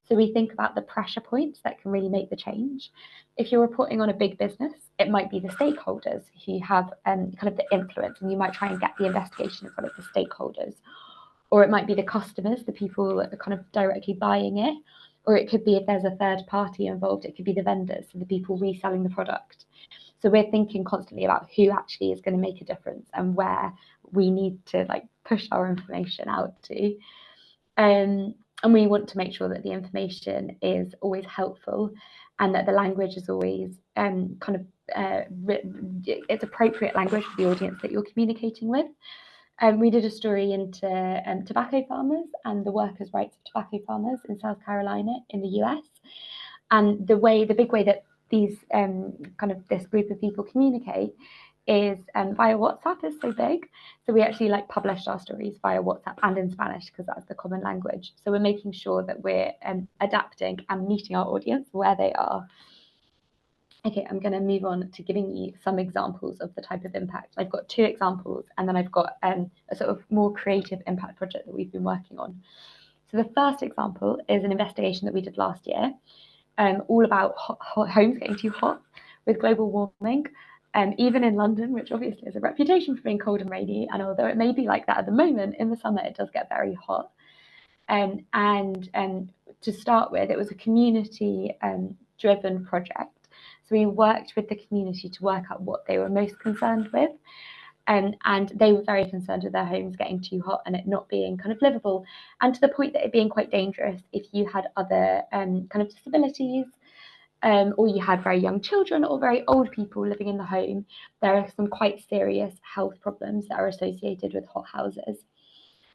So we think about the pressure points that can really make the change. If you're reporting on a big business, it might be the stakeholders who have kind of the influence, and you might try and get the investigation in front of the stakeholders. Or it might be the customers, the people that are kind of directly buying it. Or it could be, if there's a third party involved, it could be the vendors, so the people reselling the product. So we're thinking constantly about who actually is going to make a difference and where we need to like push our information out to. And we want to make sure that the information is always helpful and that the language is always it's appropriate language for the audience that you're communicating with. We did a story into tobacco farmers and the workers' rights of tobacco farmers in South Carolina in the US. And the big way that these this group of people communicate is via WhatsApp is so big. So we actually published our stories via WhatsApp and in Spanish because that's the common language. So we're making sure that we're adapting and meeting our audience where they are. Okay, I'm going to move on to giving you some examples of the type of impact. I've got 2 examples, and then I've got a sort of more creative impact project that we've been working on. So the first example is an investigation that we did last year, all about homes getting too hot with global warming. Even in London, which obviously has a reputation for being cold and rainy, and although it may be like that at the moment, in the summer it does get very hot. And to start with, it was a community-driven project. So we worked with the community to work out what they were most concerned with. And they were very concerned with their homes getting too hot and it not being kind of livable, and to the point that it being quite dangerous if you had other kind of disabilities, or you had very young children or very old people living in the home. There are some quite serious health problems that are associated with hot houses.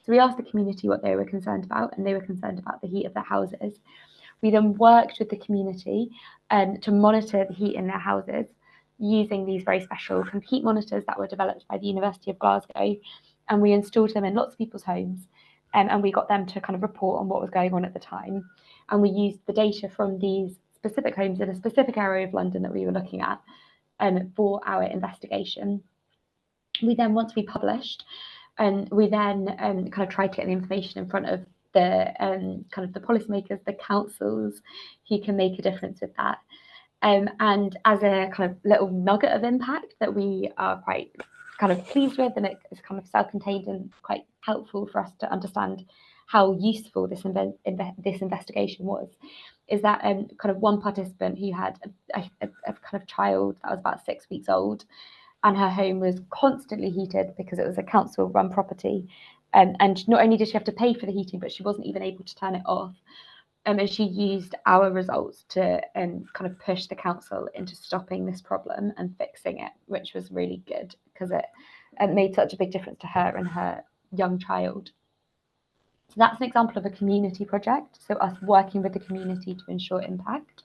So we asked the community what they were concerned about, and they were concerned about the heat of their houses. We then worked with the community to monitor the heat in their houses using these very special heat monitors that were developed by the University of Glasgow, and we installed them in lots of people's homes, and we got them to kind of report on what was going on at the time. And we used the data from these specific homes in a specific area of London that we were looking at for our investigation. We then, once we published, we then kind of tried to get the information in front of the kind of the policymakers, the councils who can make a difference with that. And as a kind of little nugget of impact that we are quite kind of pleased with, and it is kind of self-contained and quite helpful for us to understand how useful this investigation was, is that kind of one participant who had a kind of child that was about 6 weeks old, and her home was constantly heated because it was a council-run property. And not only did she have to pay for the heating, but she wasn't even able to turn it off. And she used our results to kind of push the council into stopping this problem and fixing it, which was really good because it made such a big difference to her and her young child. So that's an example of a community project, so us working with the community to ensure impact.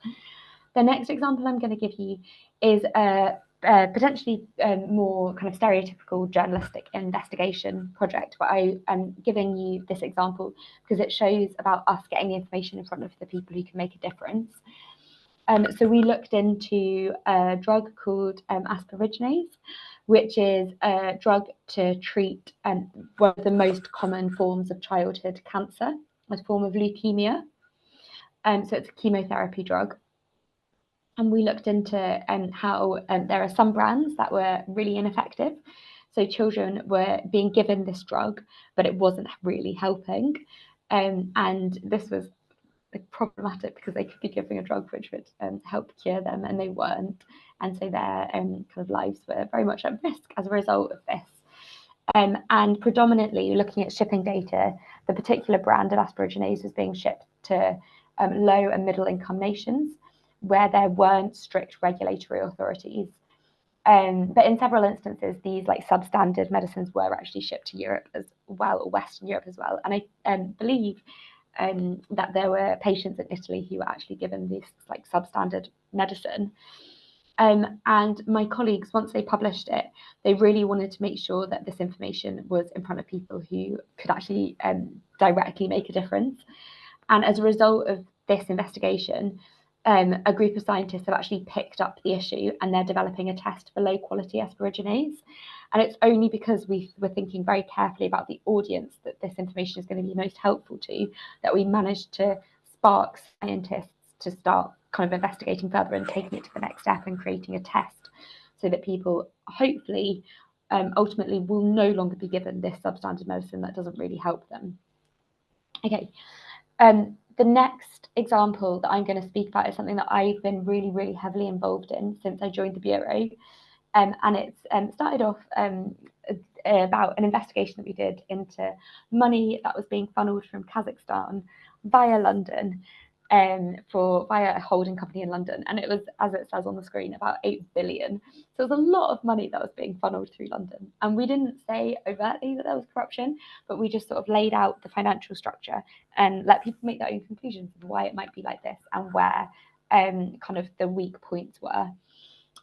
The next example I'm going to give you is potentially more kind of stereotypical journalistic investigation project, but I am giving you this example because it shows about us getting the information in front of the people who can make a difference. So we looked into a drug called asparaginase, which is a drug to treat one of the most common forms of childhood cancer, a form of leukemia. So it's a chemotherapy drug. And we looked into how there are some brands that were really ineffective. So children were being given this drug, but it wasn't really helping. And this was problematic because they could be giving a drug which would help cure them, and they weren't. And so their kind of lives were very much at risk as a result of this. And predominantly looking at shipping data, the particular brand of asparaginase was being shipped to low and middle income nations where there weren't strict regulatory authorities. But in several instances, these like substandard medicines were actually shipped to Europe as well, or Western Europe as well. And I believe that there were patients in Italy who were actually given this like substandard medicine. And my colleagues, once they published it, they really wanted to make sure that this information was in front of people who could actually directly make a difference. And as a result of this investigation, a group of scientists have actually picked up the issue, and they're developing a test for low quality asparaginase. And it's only because we were thinking very carefully about the audience that this information is going to be most helpful to, that we managed to spark scientists to start kind of investigating further and taking it to the next step and creating a test so that people hopefully ultimately will no longer be given this substandard medicine that doesn't really help them. Okay. The next example that I'm going to speak about is something that I've been really, really heavily involved in since I joined the Bureau. And it's started off about an investigation that we did into money that was being funneled from Kazakhstan via London, via a holding company in London. And it was, as it says on the screen, about 8 billion. So it was a lot of money that was being funneled through London. And we didn't say overtly that there was corruption, but we just sort of laid out the financial structure and let people make their own conclusions of why it might be like this and where kind of the weak points were.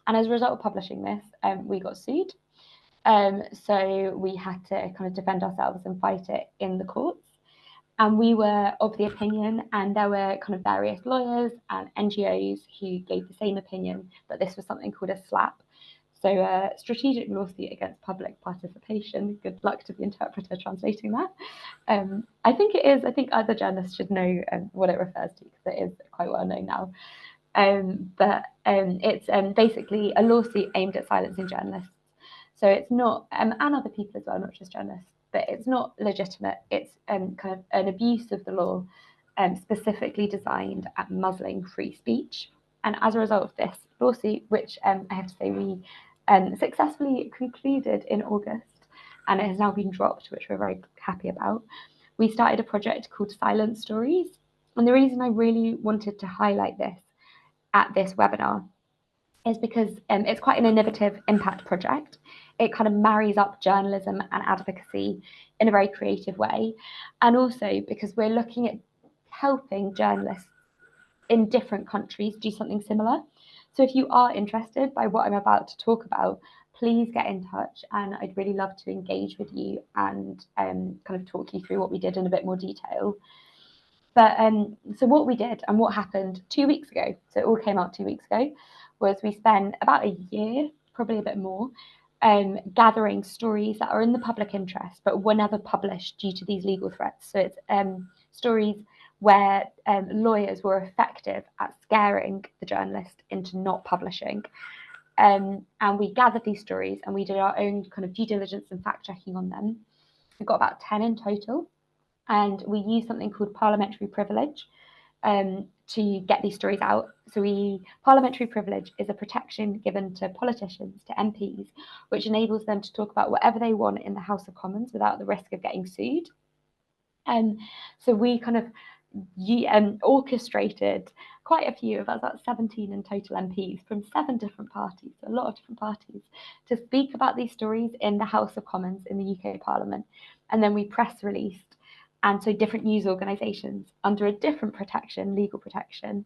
And as a result of publishing this, we got sued. So we had to kind of defend ourselves and fight it in the courts. And we were of the opinion, and there were kind of various lawyers and NGOs who gave the same opinion, that this was something called a SLAP. So a strategic lawsuit against public participation. Good luck to the interpreter translating that. I think it is. I think other journalists should know what it refers to, because it is quite well known now. But it's basically a lawsuit aimed at silencing journalists. So it's not, and other people as well, not just journalists, but it's not legitimate. It's kind of an abuse of the law specifically designed at muzzling free speech. And as a result of this lawsuit, which I have to say we successfully concluded in August, and it has now been dropped, which we're very happy about, we started a project called Silent Stories. And the reason I really wanted to highlight this at this webinar is because it's quite an innovative impact project. It kind of marries up journalism and advocacy in a very creative way. And also because we're looking at helping journalists in different countries do something similar. So if you are interested by what I'm about to talk about, please get in touch, and I'd really love to engage with you and kind of talk you through what we did in a bit more detail. But so what we did and what happened 2 weeks ago, so it all came out 2 weeks ago, was we spent about a year, probably a bit more, gathering stories that are in the public interest, but were never published due to these legal threats. So it's stories where lawyers were effective at scaring the journalist into not publishing. And we gathered these stories and we did our own kind of due diligence and fact checking on them. We've got about 10 in total. And we use something called parliamentary privilege to get these stories out. So parliamentary privilege is a protection given to politicians, to MPs, which enables them to talk about whatever they want in the House of Commons without the risk of getting sued. So we kind of orchestrated quite a few of us, about 17 in total MPs from 7 different parties, a lot of different parties, to speak about these stories in the House of Commons in the UK Parliament. And then we press released And so different news organizations under a different protection, legal protection,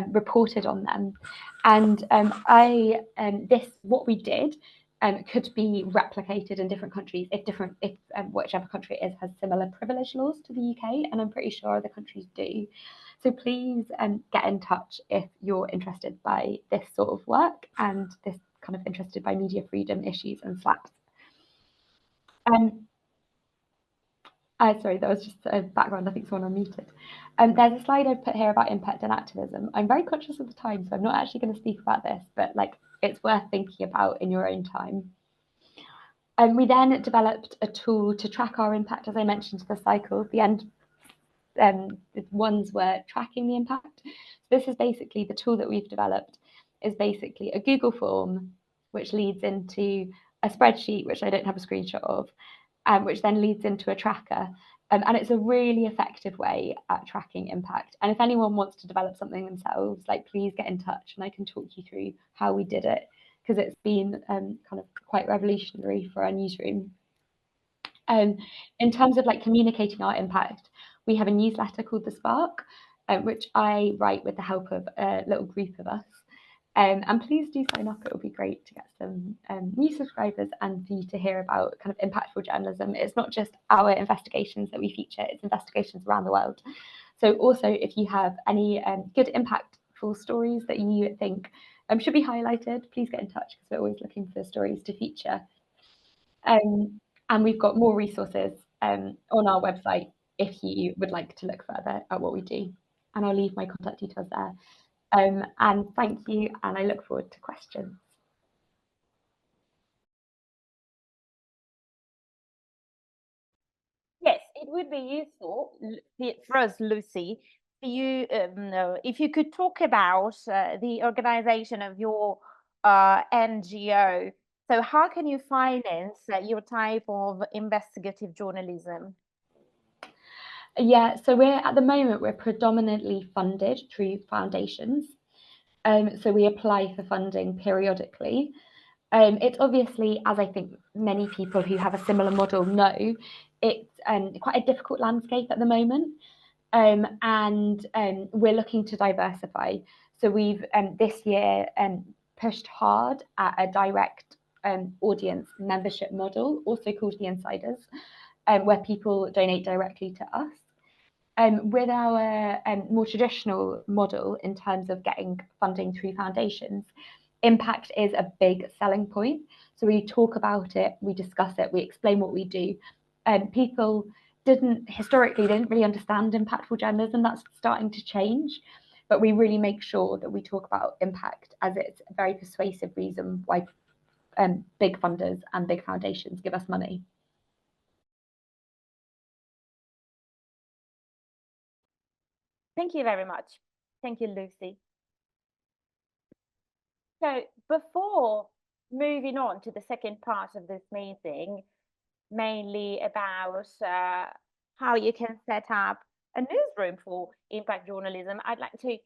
reported on them. And what we did could be replicated in different countries if whichever country it is has similar privilege laws to the UK, and I'm pretty sure other countries do. So please get in touch if you're interested by this sort of work and this kind of interested by media freedom issues and slaps. Sorry, that was just a background. I think someone unmuted. There's a slide I've put here about impact and activism. I'm very conscious of the time, so I'm not actually going to speak about this, but like it's worth thinking about in your own time. And we then developed a tool to track our impact, as I mentioned, the cycle. The end ones were tracking the impact. This is basically the tool that we've developed is basically a Google form, which leads into a spreadsheet, which I don't have a screenshot of, which then leads into a tracker. And it's a really effective way at tracking impact. And if anyone wants to develop something themselves, like please get in touch and I can talk you through how we did it, because it's been kind of quite revolutionary for our newsroom. In terms of like communicating our impact, we have a newsletter called The Spark, which I write with the help of a little group of us. And please do sign up. It would be great to get some new subscribers and for you to hear about kind of impactful journalism. It's not just our investigations that we feature, it's investigations around the world. So also, if you have any good impactful stories that you think should be highlighted, please get in touch because we're always looking for stories to feature. And we've got more resources on our website if you would like to look further at what we do. And I'll leave my contact details there. And thank you, and I look forward to questions. Yes, it would be useful for us, Lucy, for you, if you could talk about the organization of your NGO. So how can you finance your type of investigative journalism? Yeah, so at the moment, we're predominantly funded through foundations. So we apply for funding periodically. It's obviously, as I think many people who have a similar model know, it's quite a difficult landscape at the moment. And we're looking to diversify. So we've this year pushed hard at a direct audience membership model, also called the Insiders, where people donate directly to us. With our more traditional model in terms of getting funding through foundations, impact is a big selling point. So we talk about it, we discuss it, we explain what we do. People historically didn't really understand impactful journalism. That's starting to change, but we really make sure that we talk about impact as it's a very persuasive reason why big funders and big foundations give us money. Thank you very much. Thank you, Lucy. So before moving on to the second part of this meeting, mainly about how you can set up a newsroom for impact journalism, I'd like to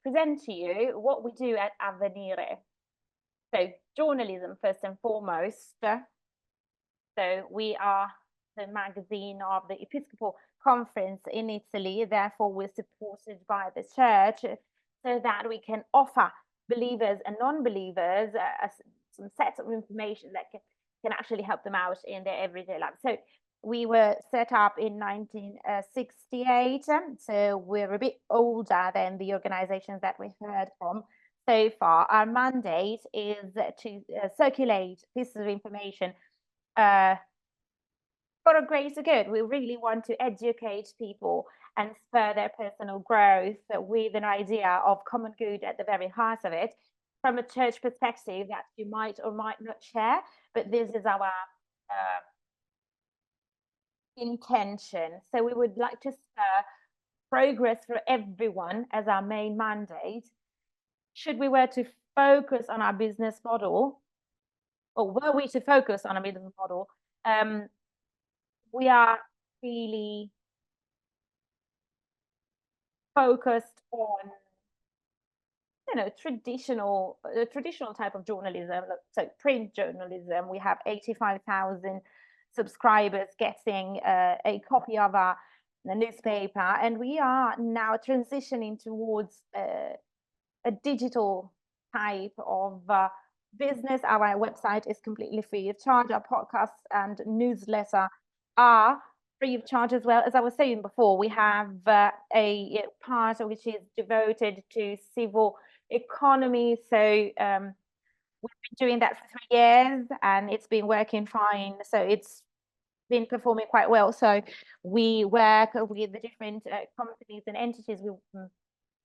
present to you what we do at Avvenire. So journalism first and foremost. So we are the magazine of the Episcopal Conference in Italy, therefore we're supported by the church so that we can offer believers and non-believers some sets of information that can actually help them out in their everyday life. So we were set up in 1968, so we're a bit older than the organizations that we've heard from so far. Our mandate is to circulate pieces of information for a greater good. We really want to educate people and spur their personal growth with an idea of common good at the very heart of it, from a church perspective that you might or might not share, but this is our intention. So we would like to spur progress for everyone as our main mandate. Should we were to focus on our business model, or were we to focus on a business model, we are really focused on, traditional type of journalism. So print journalism, we have 85,000 subscribers getting a copy of a newspaper, and we are now transitioning towards a digital type of business. Our website is completely free of charge. Our podcasts and newsletter are free of charge as well. As I was saying before, we have a part which is devoted to civil economy. So we've been doing that for 3 years and it's been working fine. So it's been performing quite well. So we work with the different companies and entities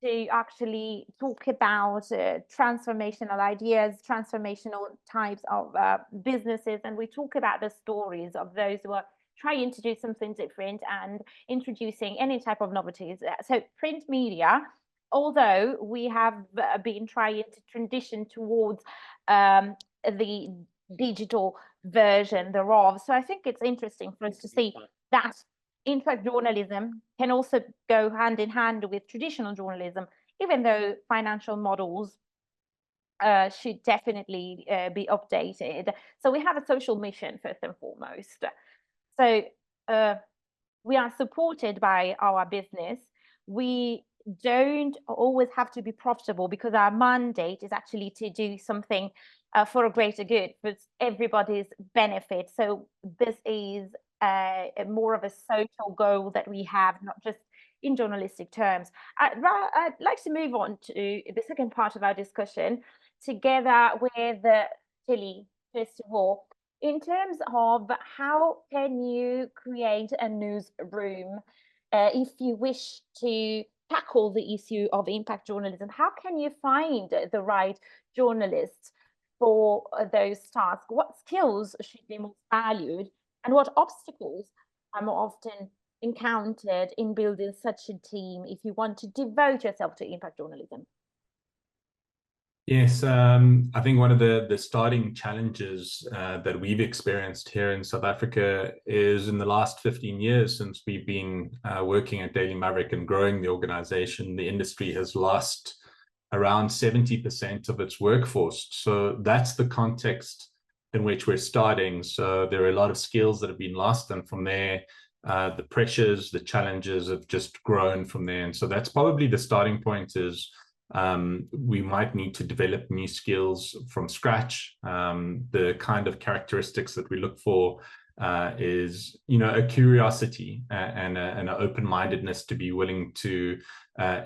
to actually talk about transformational ideas, transformational types of businesses, and we talk about the stories of those who are trying to do something different and introducing any type of novelties. So print media, although we have been trying to transition towards the digital version thereof. So I think it's interesting for us to see that impact journalism can also go hand in hand with traditional journalism, even though financial models should definitely be updated. So we have a social mission first and foremost. So we are supported by our business. We don't always have to be profitable because our mandate is actually to do something for a greater good, for everybody's benefit. So this is more of a social goal that we have, not just in journalistic terms. I'd like to move on to the second part of our discussion together with Tilly, first of all, in terms of how can you create a newsroom if you wish to tackle the issue of impact journalism. How can you find the right journalists for those tasks? What skills should be most valued, and what obstacles are more often encountered in building such a team if you want to devote yourself to impact journalism? Yes, I think one of the starting challenges that we've experienced here in South Africa is in the last 15 years since we've been working at Daily Maverick and growing the organization, the industry has lost around 70% of its workforce. So that's the context in which we're starting. So there are a lot of skills that have been lost, and from there, the pressures, the challenges have just grown from there. And so that's probably the starting point is we might need to develop new skills from scratch. The kind of characteristics that we look for is, a curiosity and an open-mindedness to be willing to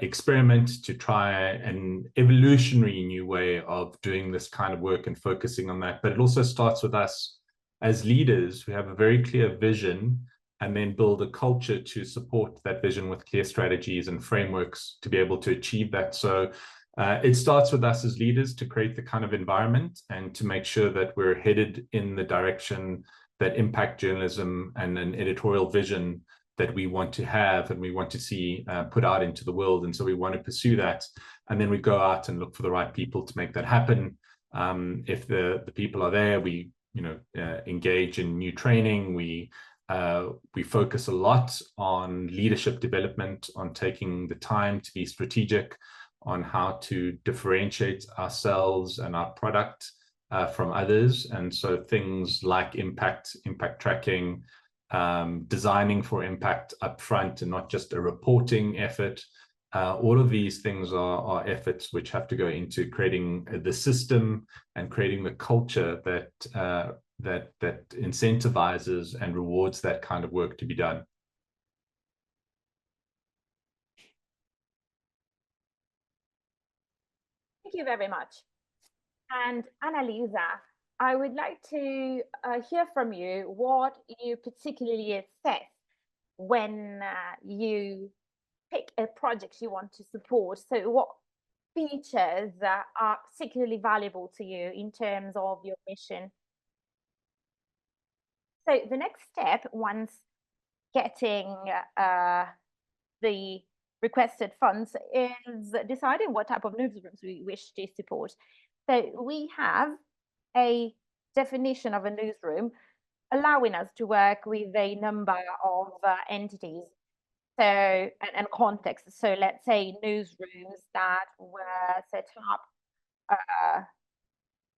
experiment, to try an evolutionary new way of doing this kind of work and focusing on that. But it also starts with us as leaders who have a very clear vision and then build a culture to support that vision with clear strategies and frameworks to be able to achieve that. So it starts with us as leaders to create the kind of environment and to make sure that we're headed in the direction that impact journalism and an editorial vision that we want to have and we want to see put out into the world. And so we want to pursue that. And then we go out and look for the right people to make that happen. If the people are there, we engage in new training. We focus a lot on leadership development, on taking the time to be strategic, on how to differentiate ourselves and our product from others. And so things like impact tracking, designing for impact upfront and not just a reporting effort. All of these things are efforts which have to go into creating the system and creating the culture that incentivizes and rewards that kind of work to be done. Thank you very much. And Annalisa, I would like to hear from you what you particularly assess when you pick a project you want to support. So what features are particularly valuable to you in terms of your mission? So the next step, once getting the requested funds, is deciding what type of newsrooms we wish to support. So we have a definition of a newsroom allowing us to work with a number of entities and contexts. So let's say newsrooms that were set up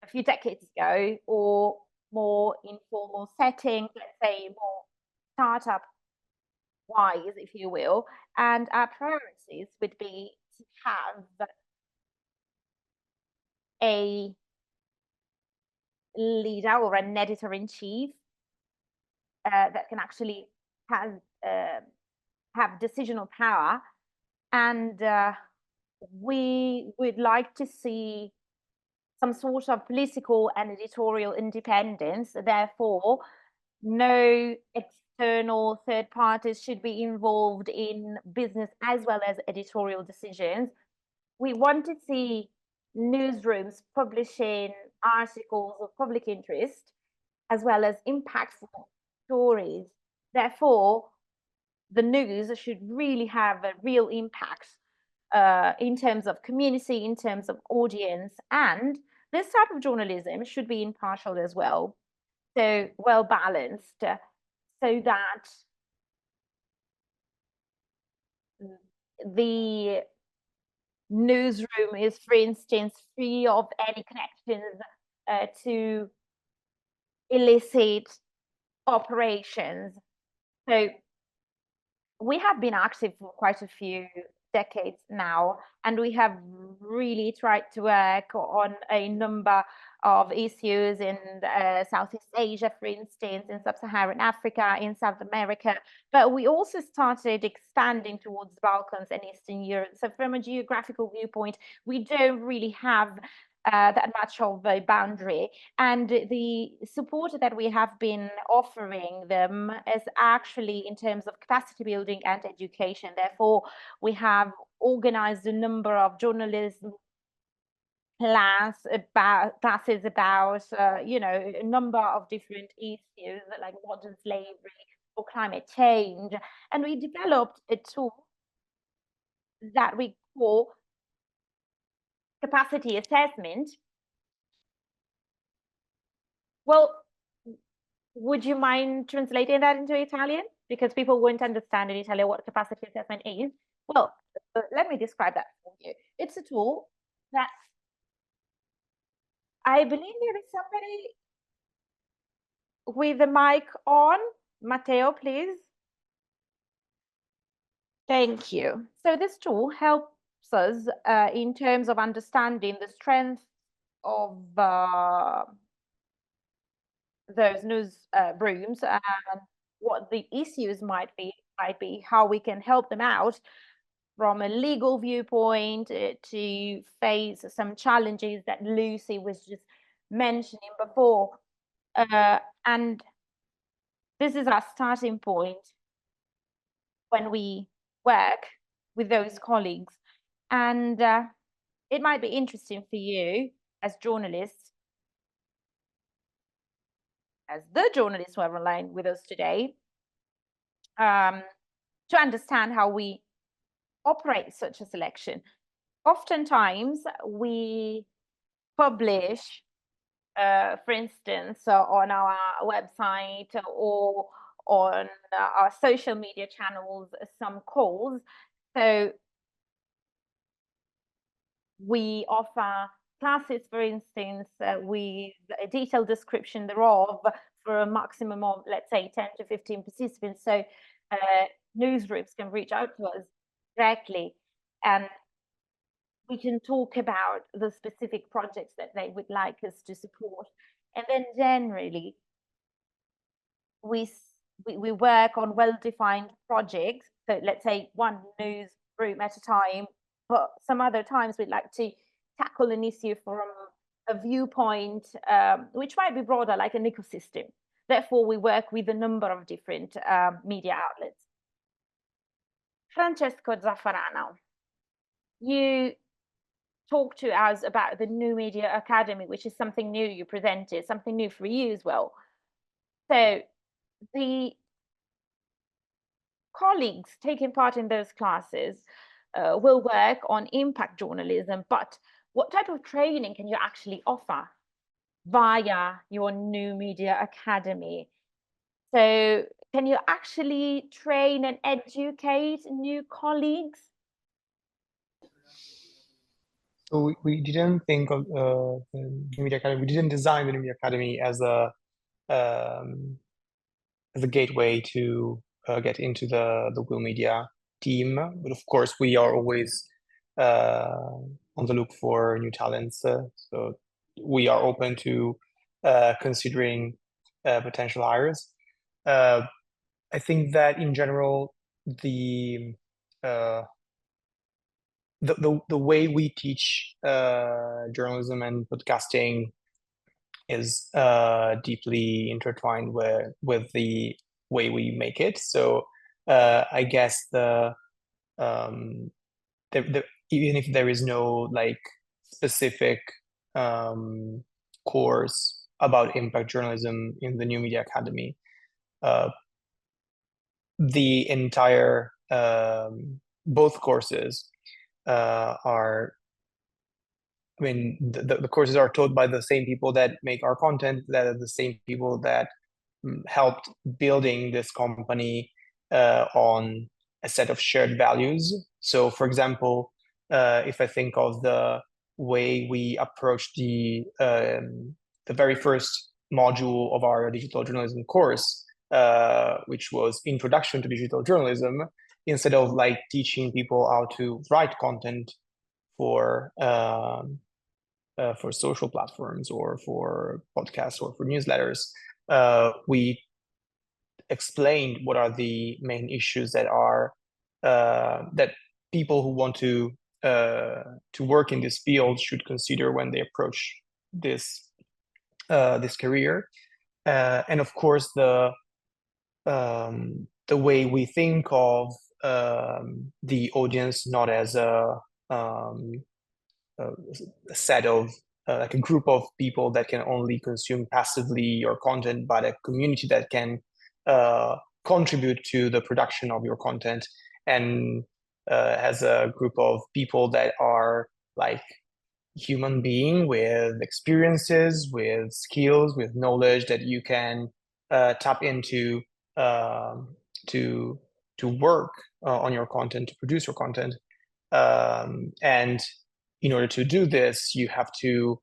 a few decades ago, or more informal settings, let's say more startup-wise, if you will. And our priorities would be to have a leader or an editor-in-chief that can actually have decisional power, and we would like to see some sort of political and editorial independence. Therefore, no external third parties should be involved in business as well as editorial decisions. We want to see newsrooms publishing articles of public interest as well as impactful stories. Therefore, the news should really have a real impact in terms of community, in terms of audience, and this type of journalism should be impartial as well, so well balanced, so that the newsroom is, for instance, free of any connections to illicit operations. So we have been active for quite a few decades now, and we have really tried to work on a number of issues in Southeast Asia, for instance, in Sub-Saharan Africa, in South America, but we also started expanding towards the Balkans and Eastern Europe. So from a geographical viewpoint, we don't really have that much of a boundary, and the support that we have been offering them is actually in terms of capacity building and education. Therefore, we have organized a number of journalism classes about a number of different issues like modern slavery or climate change, and we developed a tool that we call capacity assessment. Well, would you mind translating that into Italian? Because people won't understand in Italian what capacity assessment is. Well, let me describe that for you. It's a tool that I believe there is somebody with the mic on. Matteo, please. Thank you. So this tool helps us in terms of understanding the strength of those newsrooms and what the issues might be, how we can help them out from a legal viewpoint to face some challenges that Lucy was just mentioning before. And this is our starting point when we work with those colleagues. And it might be interesting for you as journalists, as the journalists who are online with us today, to understand how we operate such a selection. Oftentimes, we publish, for instance, on our website or on our social media channels, some calls. So we offer classes, for instance, with a detailed description thereof for a maximum of, let's say, 10 to 15 participants. So newsrooms can reach out to us directly, and we can talk about the specific projects that they would like us to support. And then generally, we work on well-defined projects. So let's say one newsroom at a time, but some other times we'd like to tackle an issue from a viewpoint which might be broader, like an ecosystem. Therefore, we work with a number of different media outlets. Francesco Zaffarano, you talked to us about the New Media Academy, which is something new you presented, something new for you as well. So the colleagues taking part in those classes will work on impact journalism, but what type of training can you actually offer via your New Media Academy? So can you actually train and educate new colleagues? So we didn't think of the New Media Academy. We didn't design the New Media Academy as a as a gateway to get into the Will Media team. But of course, we are always on the look for new talents. So we are open to considering potential hires. I think that in general, the way we teach journalism and podcasting is deeply intertwined with the way we make it. So I guess even if there is no like specific course about impact journalism in the New Media Academy, the entire both courses are, I mean, the courses are taught by the same people that make our content, that are the same people that helped building this company on a set of shared values. So, for example, if I think of the way we approached the very first module of our digital journalism course, which was Introduction to Digital Journalism, instead of like teaching people how to write content for social platforms or for podcasts or for newsletters, we explained what are the main issues that are that people who want to work in this field should consider when they approach this career, and of course the way we think of the audience not as a set of like a group of people that can only consume passively your content, but a community that can contribute to the production of your content, and as a group of people that are like human being with experiences, with skills, with knowledge that you can tap into to work on your content, to produce your content. And in order to do this, you have to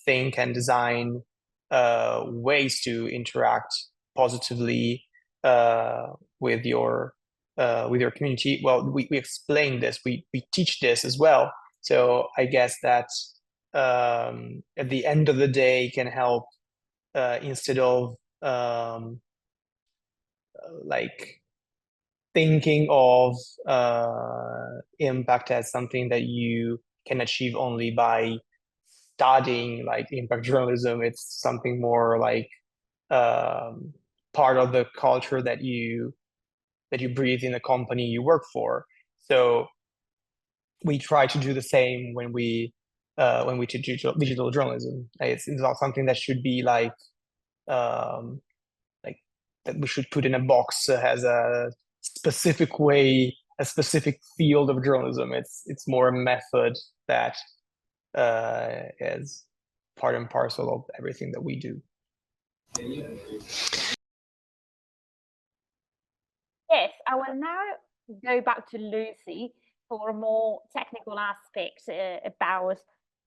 think and design ways to interact positively with your community. Well, we explain this, we teach this as well. So I guess that at the end of the day can help instead of like thinking of impact as something that you can achieve only by studying like impact journalism. It's something more like part of the culture that you breathe in the company you work for. So we try to do the same when we teach digital journalism. It's not something that should be like that we should put in a box as a specific way, a specific field of journalism. It's more a method that is part and parcel of everything that we do. Yes, I will now go back to Lucy for a more technical aspect about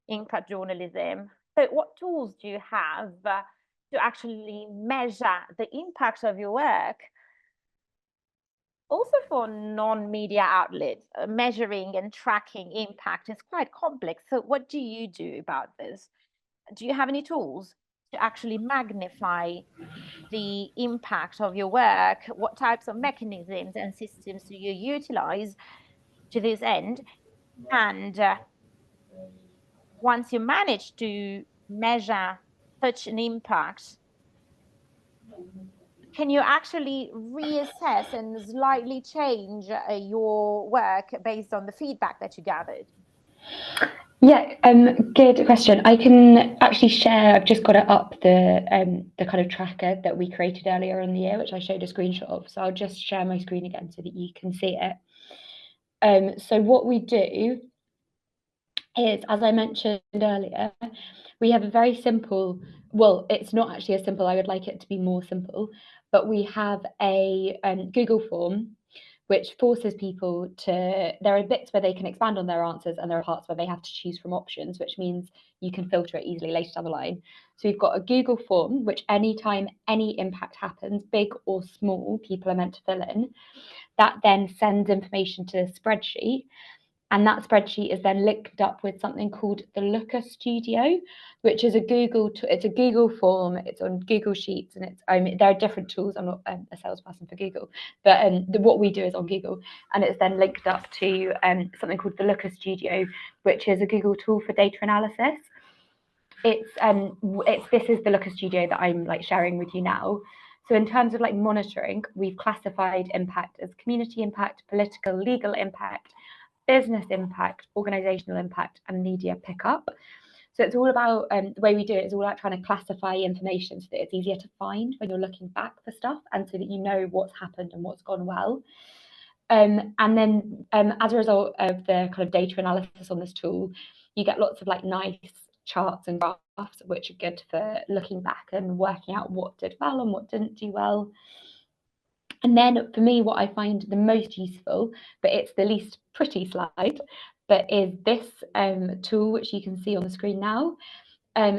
impact journalism. So what tools do you have to actually measure the impact of your work? Also for non-media outlets, measuring and tracking impact is quite complex. So what do you do about this? Do you have any tools to actually magnify the impact of your work? What types of mechanisms and systems do you utilize to this end? And once you manage to measure such an impact, can you actually reassess and slightly change your work based on the feedback that you gathered? Yeah, good question. I can actually share, I've just got it up, the kind of tracker that we created earlier in the year, which I showed a screenshot of. So I'll just share my screen again so that you can see it. So what we do is, as I mentioned earlier, we have a very simple, well, it's not actually as simple, I would like it to be more simple, but we have a Google form which forces people to, there are bits where they can expand on their answers and there are parts where they have to choose from options, which means you can filter it easily later down the line. So we've got a Google form, which anytime any impact happens, big or small, people are meant to fill in. That then sends information to a spreadsheet. And that spreadsheet is then linked up with something called the Looker Studio, which is it's a Google form. It's on Google Sheets, and there are different tools. I'm not a salesperson for Google, but what we do is on Google, and it's then linked up to something called the Looker Studio, which is a Google tool for data analysis. This is the Looker Studio that I'm sharing with you now. So in terms of monitoring, we've classified impact as community impact, political, legal impact, business impact, organizational impact, and media pickup. So it's all about, the way we do it is all about trying to classify information so that it's easier to find when you're looking back for stuff, and so that you know what's happened and what's gone well. And then as a result of the kind of data analysis on this tool, you get lots of nice charts and graphs, which are good for looking back and working out what did well and what didn't do well. And then for me, what I find the most useful, but it's the least pretty slide, but is this tool, which you can see on the screen now.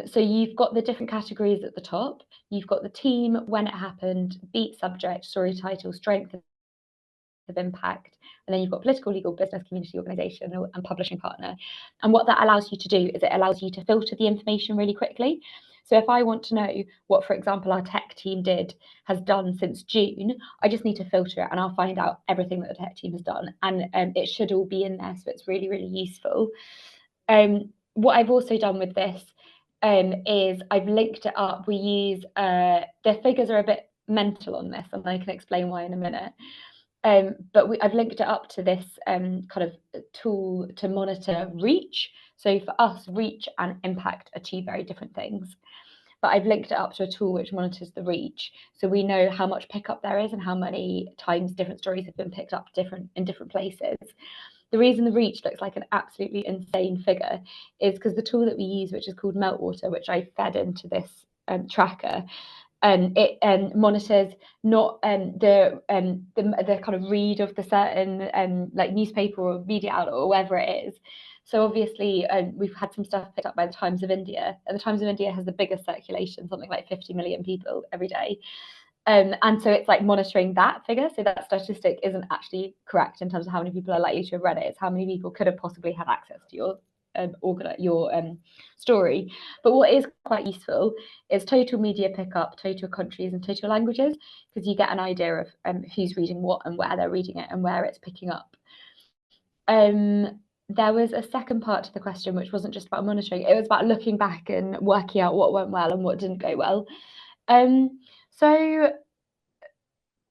So you've got the different categories at the top. You've got the team, when it happened, beat subject, story title, strength of impact, and then you've got political, legal, business, community, organisation, and publishing partner. And what that allows you to do is it allows you to filter the information really quickly. So if I want to know what, for example, our tech team has done since June, I just need to filter it and I'll find out everything that the tech team has done. And it should all be in there, so it's really, really useful. What I've also done with this is I've linked it up. We use, the figures are a bit mental on this, and I can explain why in a minute. But I've linked it up to this kind of tool to monitor reach. So for us, reach and impact are two very different things. But I've linked it up to a tool which monitors the reach. So we know how much pickup there is and how many times different stories have been picked up in different places. The reason the reach looks like an absolutely insane figure is because the tool that we use, which is called Meltwater, which I fed into this tracker, it monitors not the kind of read of the certain newspaper or media outlet or wherever it is. So obviously we've had some stuff picked up by the Times of India, and the Times of India has the biggest circulation, something like 50 million people every day. And so it's monitoring that figure. So that statistic isn't actually correct in terms of how many people are likely to have read it. It's how many people could have possibly had access to your story. But what is quite useful is total media pickup, total countries and total languages, because you get an idea of who's reading what and where they're reading it and where it's picking up. There was a second part to the question, which wasn't just about monitoring. It was about looking back and working out what went well and what didn't go well. So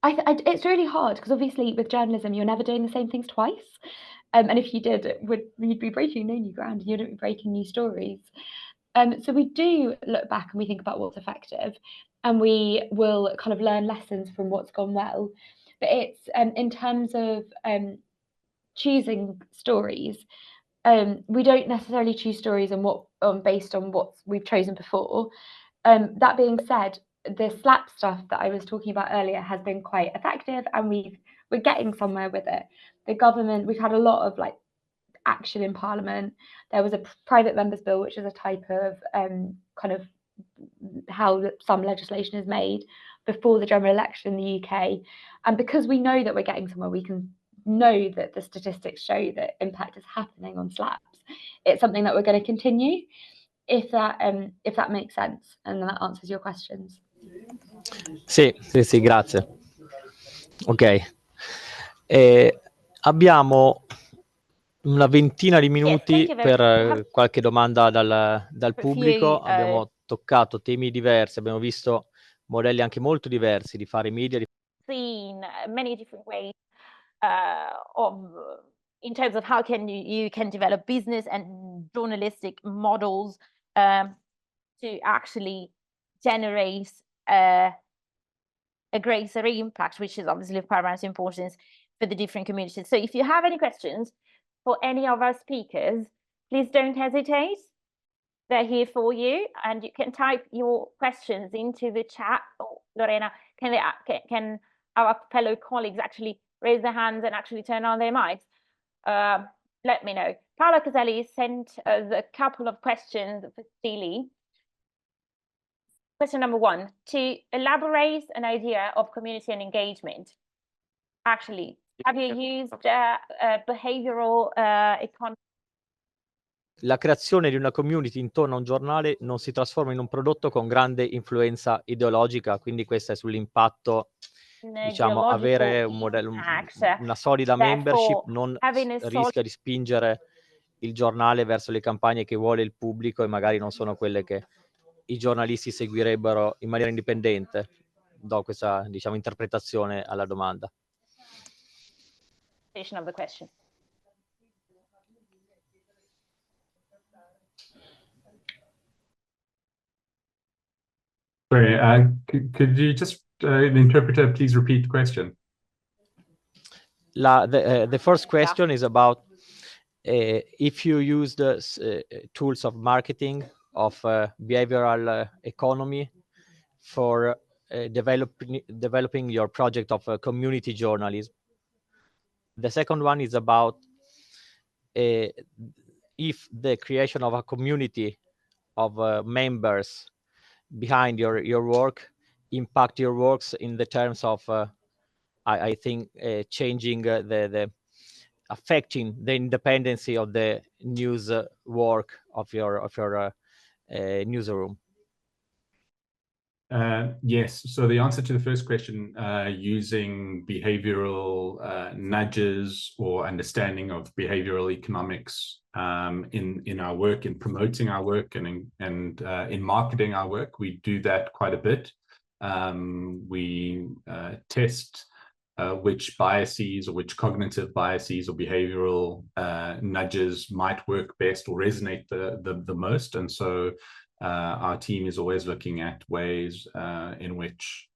it's really hard, because obviously with journalism, you're never doing the same things twice. And if you did, you'd be breaking no new ground, and you wouldn't be breaking new stories. So we do look back and we think about what's effective, and we will kind of learn lessons from what's gone well. But it's in terms of choosing stories, we don't necessarily choose stories based on what we've chosen before. That being said, the SLAP stuff that I was talking about earlier has been quite effective, and we're getting somewhere with it. The government, we've had a lot of action in Parliament. There was a private members bill, which is a type of kind of how some legislation is made before the general election in the UK. And because we know that we're getting somewhere, we can know that the statistics show that impact is happening on SLAPs. It's something that we're going to continue, if that makes sense, and that answers your questions. Sì, grazie. Ok. Abbiamo una ventina di minuti per qualche domanda dal pubblico. Abbiamo toccato temi diversi, abbiamo visto modelli anche molto diversi di fare media. Seen many different ways in terms of how you can develop business and journalistic models to actually generate a greater impact, which is obviously of paramount importance for the different communities. So if you have any questions for any of our speakers, please don't hesitate. They're here for you, and you can type your questions into the chat. Oh, Lorena, can our fellow colleagues actually raise their hands and actually turn on their mics, let me know. Paola Caselli sent us a couple of questions for Steely. Question number 1, to elaborate an idea of community and engagement. Actually, have you used behavioral economy? La creazione di una community intorno a un giornale non si trasforma in un prodotto con grande influenza ideologica, quindi questo è sull'impatto, diciamo, avere un modello, una solida membership non rischia di spingere il giornale verso le campagne che vuole il pubblico e magari non sono quelle che i giornalisti seguirebbero in maniera indipendente. Do questa, diciamo, interpretazione alla domanda. Of the question. Sorry, could you just, the interpreter, please repeat the question? The first question is about if you use the tools of marketing, of behavioral economy for developing your project of community journalism. The second one is about if the creation of a community of members behind your work impact your works in the terms of I think changing the affecting the independency of the news work of your newsroom. Yes, so the answer to the first question, using behavioral nudges or understanding of behavioral economics in our work, in promoting our work and in marketing our work, we do that quite a bit. We test which biases or which cognitive biases or behavioral nudges might work best or resonate the most, and so our team is always looking at ways in which,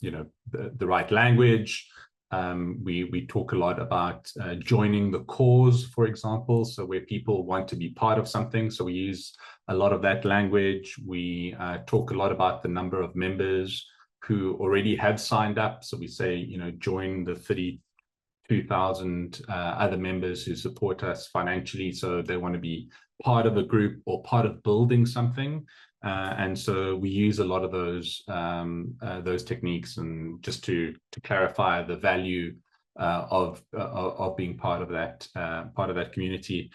you know, the right language. We talk a lot about joining the cause, for example, so where people want to be part of something. So we use a lot of that language. We talk a lot about the number of members who already have signed up. So we say, you know, join the 32,000 other members who support us financially. So they want to be part of a group or part of building something, and so we use a lot of those techniques, and just to clarify the value of being part of that community.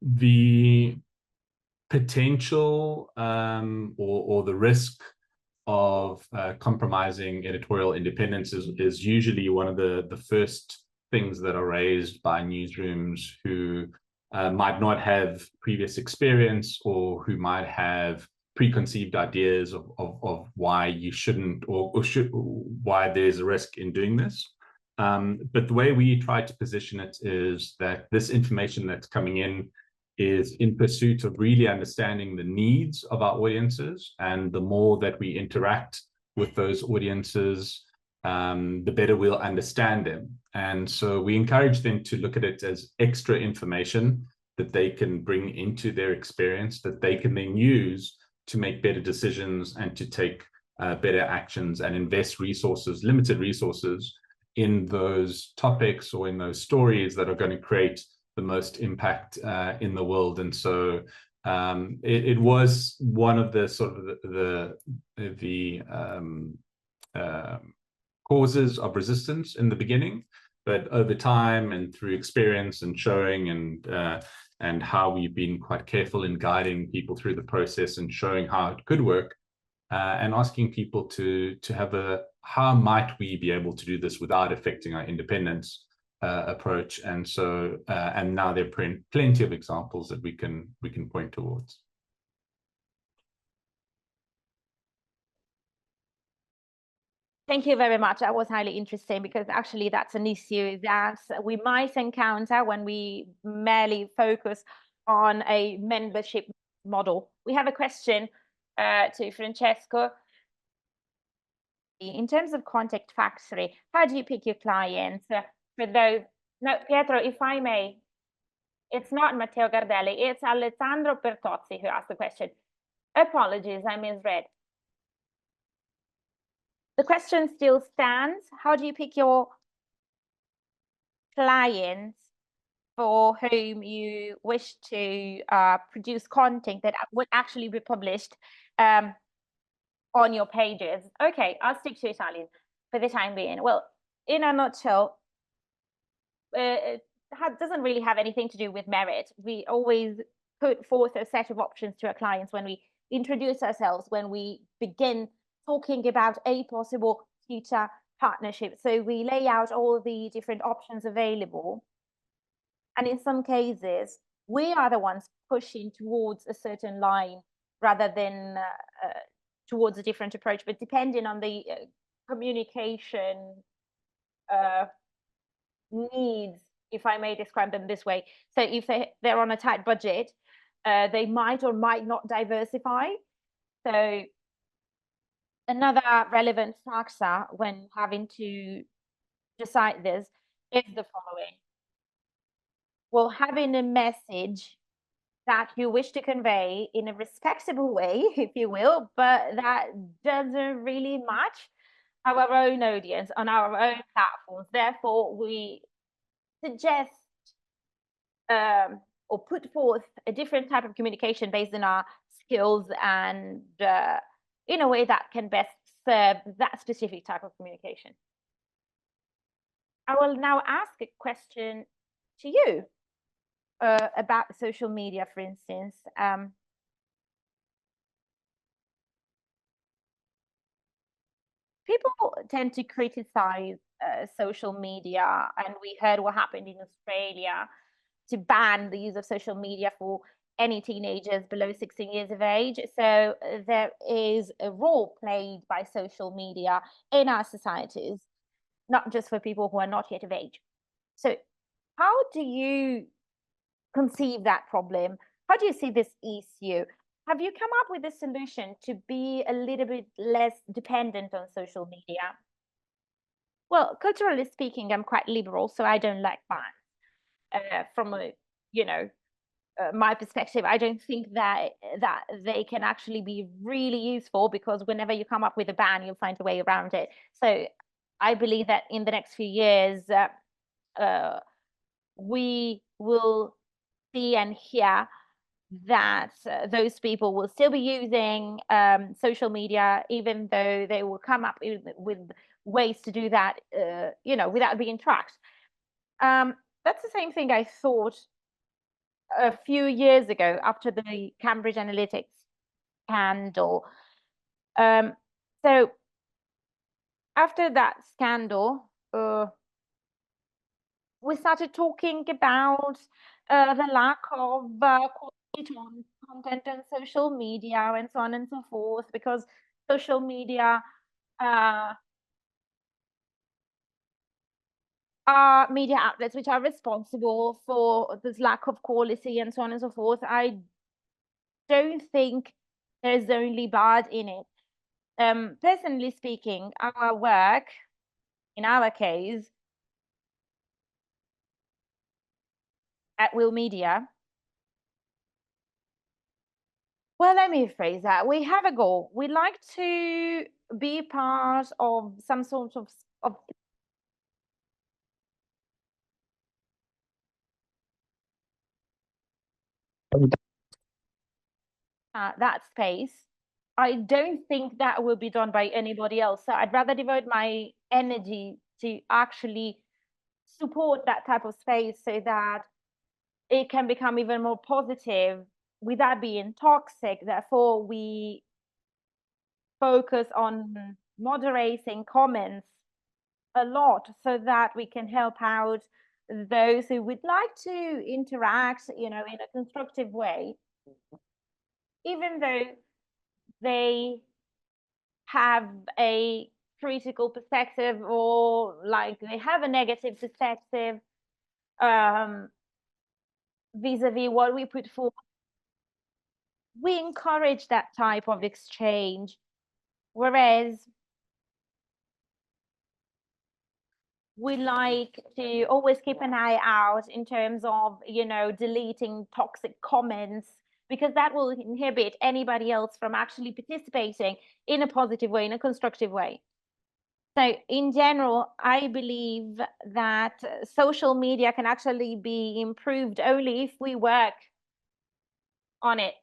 The potential or the risk of compromising editorial independence is usually one of the first things that are raised by newsrooms who might not have previous experience, or who might have preconceived ideas of why you shouldn't or why there's a risk in doing this. But the way we try to position it is that this information that's coming in is in pursuit of really understanding the needs of our audiences, and the more that we interact with those audiences, the better we'll understand them. And so we encourage them to look at it as extra information that they can bring into their experience, that they can then use to make better decisions and to take better actions and invest resources, limited resources, in those topics or in those stories that are going to create the most impact in the world. And so it was one of the sort of the causes of resistance in the beginning, but over time and through experience and showing and how we've been quite careful in guiding people through the process and showing how it could work, and asking people to have how might we be able to do this without affecting our independence approach. And so and now there are plenty of examples that we can point towards. Thank you very much. That was highly interesting, because actually that's an issue that we might encounter when we merely focus on a membership model. We have a question to Francesco. In terms of Contact Factory, how do you pick your clients? For those, no, Pietro, if I may, it's not Matteo Gardelli, it's Alessandro Bertozzi who asked the question. Apologies, I misread. the question still stands. How do you pick your clients for whom you wish to produce content that would actually be published on your pages? Okay, I'll stick to Italian for the time being. Well, in a nutshell, it doesn't really have anything to do with merit. We always put forth a set of options to our clients when we introduce ourselves, when we begin talking about a possible future partnership. So we lay out all the different options available. And in some cases, we are the ones pushing towards a certain line rather than towards a different approach, but depending on the communication needs, if I may describe them this way. So if they're on a tight budget, they might or might not diversify. So another relevant factor when having to decide this is the following. Well, having a message that you wish to convey in a respectable way, if you will, but that doesn't really match our own audience on our own platforms. Therefore, we suggest or put forth a different type of communication based on our skills and in a way that can best serve that specific type of communication. I will now ask a question to you about social media, for instance. People tend to criticize social media, and we heard what happened in Australia to ban the use of social media for any teenagers below 16 years of age. So there is a role played by social media in our societies, not just for people who are not yet of age. So how do you conceive that problem? How do you see this issue? Have you come up with a solution to be a little bit less dependent on social media? Well, culturally speaking, I'm quite liberal, so I don't like bans. From a, my perspective, I don't think that they can actually be really useful, because whenever you come up with a ban, you'll find a way around it. So I believe that in the next few years, we will see and hear that those people will still be using social media, even though they will come up with ways to do that, without being tracked. That's the same thing I thought a few years ago after the Cambridge Analytics scandal. So after that scandal, we started talking about the lack of quality content on social media and so on and so forth, because social media are media outlets which are responsible for this lack of quality and so on and so forth. I don't think there's only bad in it. Personally speaking, our work, in our case, at Will Media, well, let me rephrase that. We have a goal. We like to be part of some sort of that space. I don't think that will be done by anybody else. So I'd rather devote my energy to actually support that type of space so that it can become even more positive without being toxic. Therefore, we focus on moderating comments a lot so that we can help out those who would like to interact, in a constructive way, even though they have a critical perspective or like they have a negative perspective vis-a-vis what we put forward. We encourage that type of exchange, whereas we like to always keep an eye out in terms of, deleting toxic comments, because that will inhibit anybody else from actually participating in a positive way, in a constructive way. So in general, I believe that social media can actually be improved only if we work on it.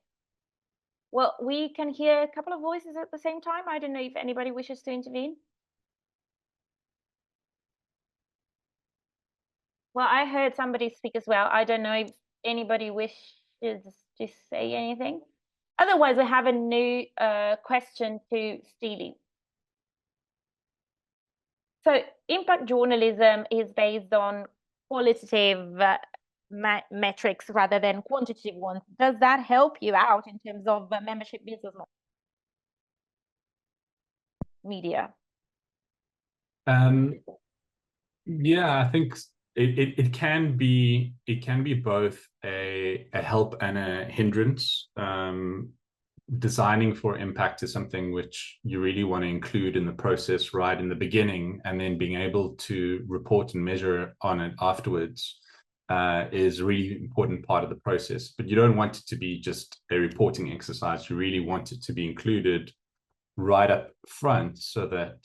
Well, we can hear a couple of voices at the same time. I don't know if anybody wishes to intervene. Well, I heard somebody speak as well. I don't know if anybody wishes to say anything. Otherwise, we have a new question to Steely. So impact journalism is based on qualitative metrics rather than quantitative ones. Does that help you out in terms of membership business media? Yeah, I think it can be both a help and a hindrance. Designing for impact is something which you really want to include in the process right in the beginning, and then being able to report and measure on it afterwards is a really important part of the process. But you don't want it to be just a reporting exercise. You really want it to be included right up front, so that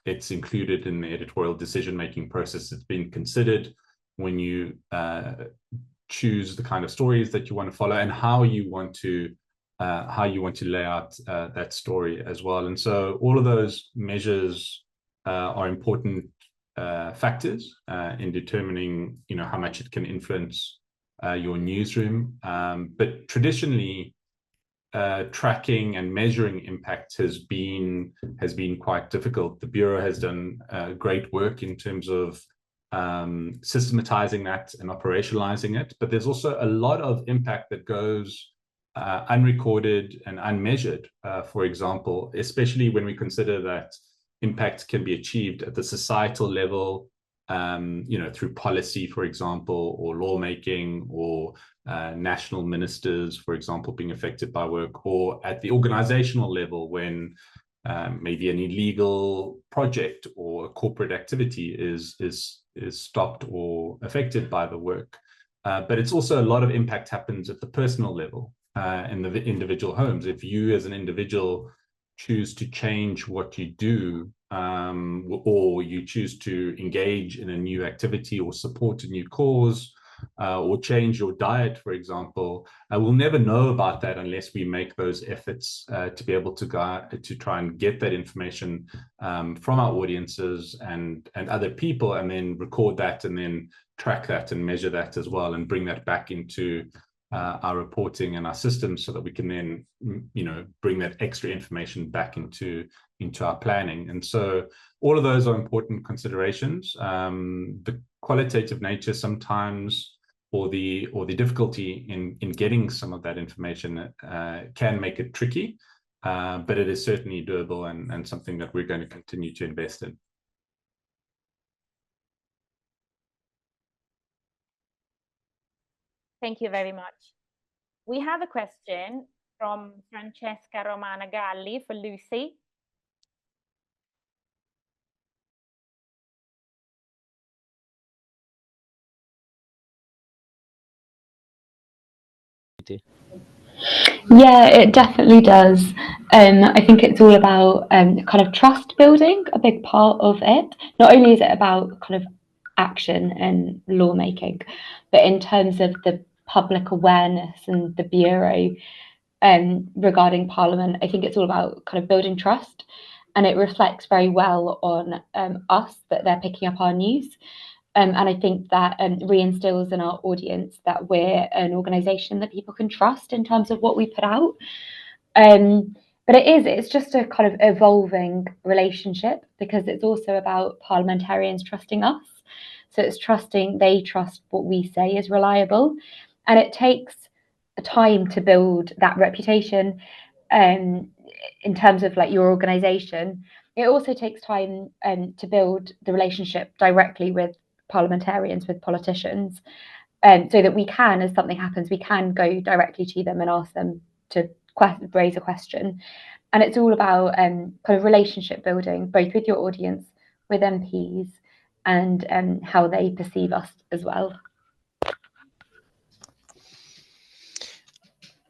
it's included in the editorial decision-making process. It's been considered when you choose the kind of stories that you want to follow and how you want to lay out that story as well. And so all of those measures are important factors in determining, how much it can influence your newsroom. But traditionally, tracking and measuring impact has been quite difficult. The Bureau has done great work in terms of systematizing that and operationalizing it, but there's also a lot of impact that goes unrecorded and unmeasured, for example, especially when we consider that impact can be achieved at the societal level, through policy, for example, or lawmaking, or national ministers, for example, being affected by work, or at the organizational level when maybe an illegal project or a corporate activity is stopped or affected by the work. But it's also a lot of impact happens at the personal level, in the individual homes. If you as an individual choose to change what you do, or you choose to engage in a new activity or support a new cause, or change your diet, for example, we'll never know about that unless we make those efforts to be able to try and get that information from our audiences and other people, and then record that and then track that and measure that as well, and bring that back into our reporting and our systems, so that we can then, bring that extra information back into our planning. And so all of those are important considerations. The qualitative nature sometimes, or the difficulty in getting some of that information can make it tricky, but it is certainly doable, and something that we're going to continue to invest in. Thank you very much. We have a question from Francesca Romana Galli for Lucy. Yeah, it definitely does. I think it's all about kind of trust building, a big part of it. Not only is it about kind of action and lawmaking, but in terms of the public awareness and the Bureau regarding Parliament, I think it's all about kind of building trust, and it reflects very well on us that they're picking up our news. And I think that reinstills in our audience that we're an organisation that people can trust in terms of what we put out. But it's just a kind of evolving relationship, because it's also about parliamentarians trusting us. So it's they trust what we say is reliable. And it takes time to build that reputation in terms of like your organisation. It also takes time to build the relationship directly with parliamentarians, with politicians, so that we can, as something happens, we can go directly to them and ask them to raise a question. And it's all about kind of relationship building, both with your audience, with MPs, and how they perceive us as well.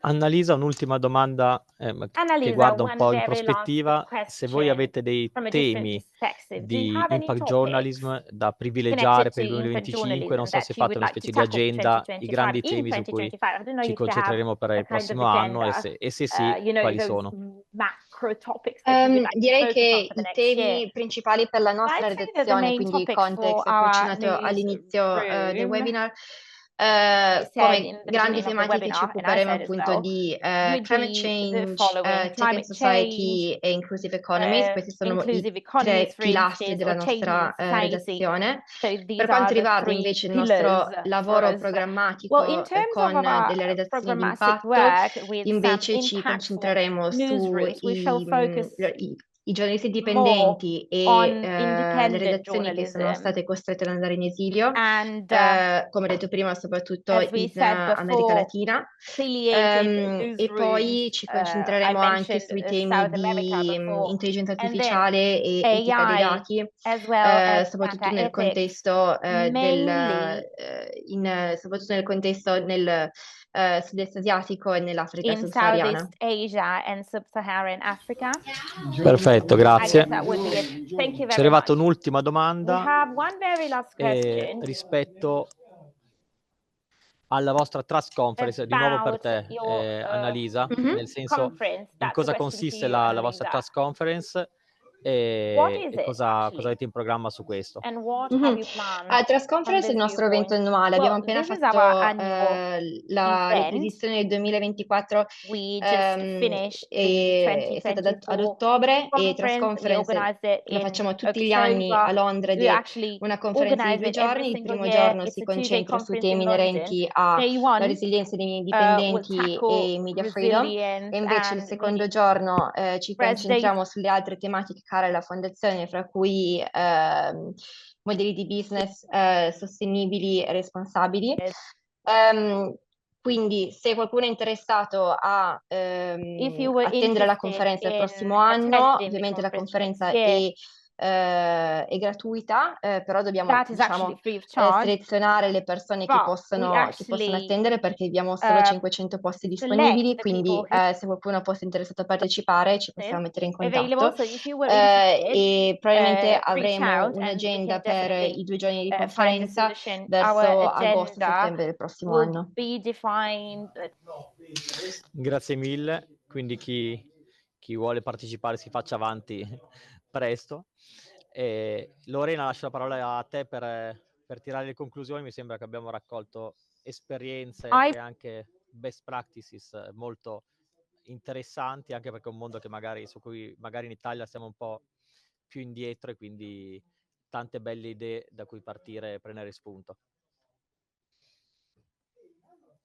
Annalisa, un'ultima domanda che Annalisa, guarda un one po' in very last prospettiva. Se voi question avete dei from a different temi perspective. Do you di have any impact topics journalism da privilegiare connected to per il impact 2025? Non journalism so se that you fate would una like to specie di tackle for agenda, i 2025 grandi in temi su cui 2025? I don't know ci if you have concentreremo per a il kind of prossimo anno agenda, e se sì, you know, quali those sono? macro topics that you would like to Direi focus on che for the i next year. temi principali per la nostra I'd say that the redazione, main quindi il topics for context a cui ho our accennato all'inizio del newsroom, webinar, as you said come in the grandi beginning of the tematiche ci webinar, and I occuperemo said as appunto well, di would climate be the change, following: tech and climate change, society e inclusive economies. Questi sono i inclusive economies, tre for pilastri instance, della or changing nostra society. redazione. So Per these quanto are the riguarda three invece il pillars nostro for lavoro us. Well, in programmatico terms con of our delle redazioni di programmatic impatto, work with some invece ci impactful concentreremo newsrooms, we shall focus i giornalisti more dipendenti e on le independent redazioni che sono journalism. state costrette ad andare in esilio, And come detto prima, soprattutto as we in said America before, Latina. affiliated E poi newsrooms. ci I concentreremo anche mentioned sui temi South America di before, intelligenza and then artificiale e etica dei AI, dati, as well as soprattutto data nel ethics, contesto mainly soprattutto nel contesto nel sud-est asiatico e nell'Africa in subsahariana. Southeast Asia and Sub-Saharan Africa. Perfetto, I grazie. guess that would be it. Thank you Ci è very arrivata much. un'ultima We domanda have one very last question rispetto alla vostra trust conference, di nuovo per about te, your Annalisa, nel senso conference. in That's a cosa question to consiste you, la vostra Annalisa. trust conference What e is it cosa actually? avete in programma su questo. And what have you planned Trust from Conference è il this nostro evento viewpoint? annuale. Abbiamo Well, appena this is our fatto annual event. l'acquisizione del 2024, We just finished è stata ad 2024 ottobre, e Trust conference. We Conference organized it lo in facciamo tutti gli anni a October. Londra ed We è actually una conferenza di organize 2 it every giorni. Il single primo year. giorno It's si a two-day concentra su conference in temi London. inerenti alla Day one resilienza degli will indipendenti tackle e media freedom, resilience e invece il and secondo the giorno ci press concentriamo sulle altre tematiche care alla fondazione, fra cui modelli di business sostenibili e responsabili. Quindi se qualcuno è interessato a if you were attendere la interested conferenza il in prossimo anno, attending the ovviamente la conference next conferenza year, è gratuita, però dobbiamo, that is actually free of charge. selezionare le persone che But we possono actually attendere, perché abbiamo solo 500 posti disponibili, select the quindi people who se qualcuno fosse interessato a partecipare ci possiamo mettere in available. contatto. So if you were interested, E probabilmente reach avremo out and we un'agenda can per definitely i 2 giorni di find a conferenza solution. verso Our agenda agosto-settembre del prossimo will anno. be defined. Grazie mille, quindi chi vuole partecipare si faccia avanti presto. Lorena, lascio la parola a te per tirare le conclusioni. Mi sembra che abbiamo raccolto esperienze e anche best practices molto interessanti, anche perché è un mondo che su cui magari in Italia siamo un po' più indietro, e quindi tante belle idee da cui partire e prendere spunto.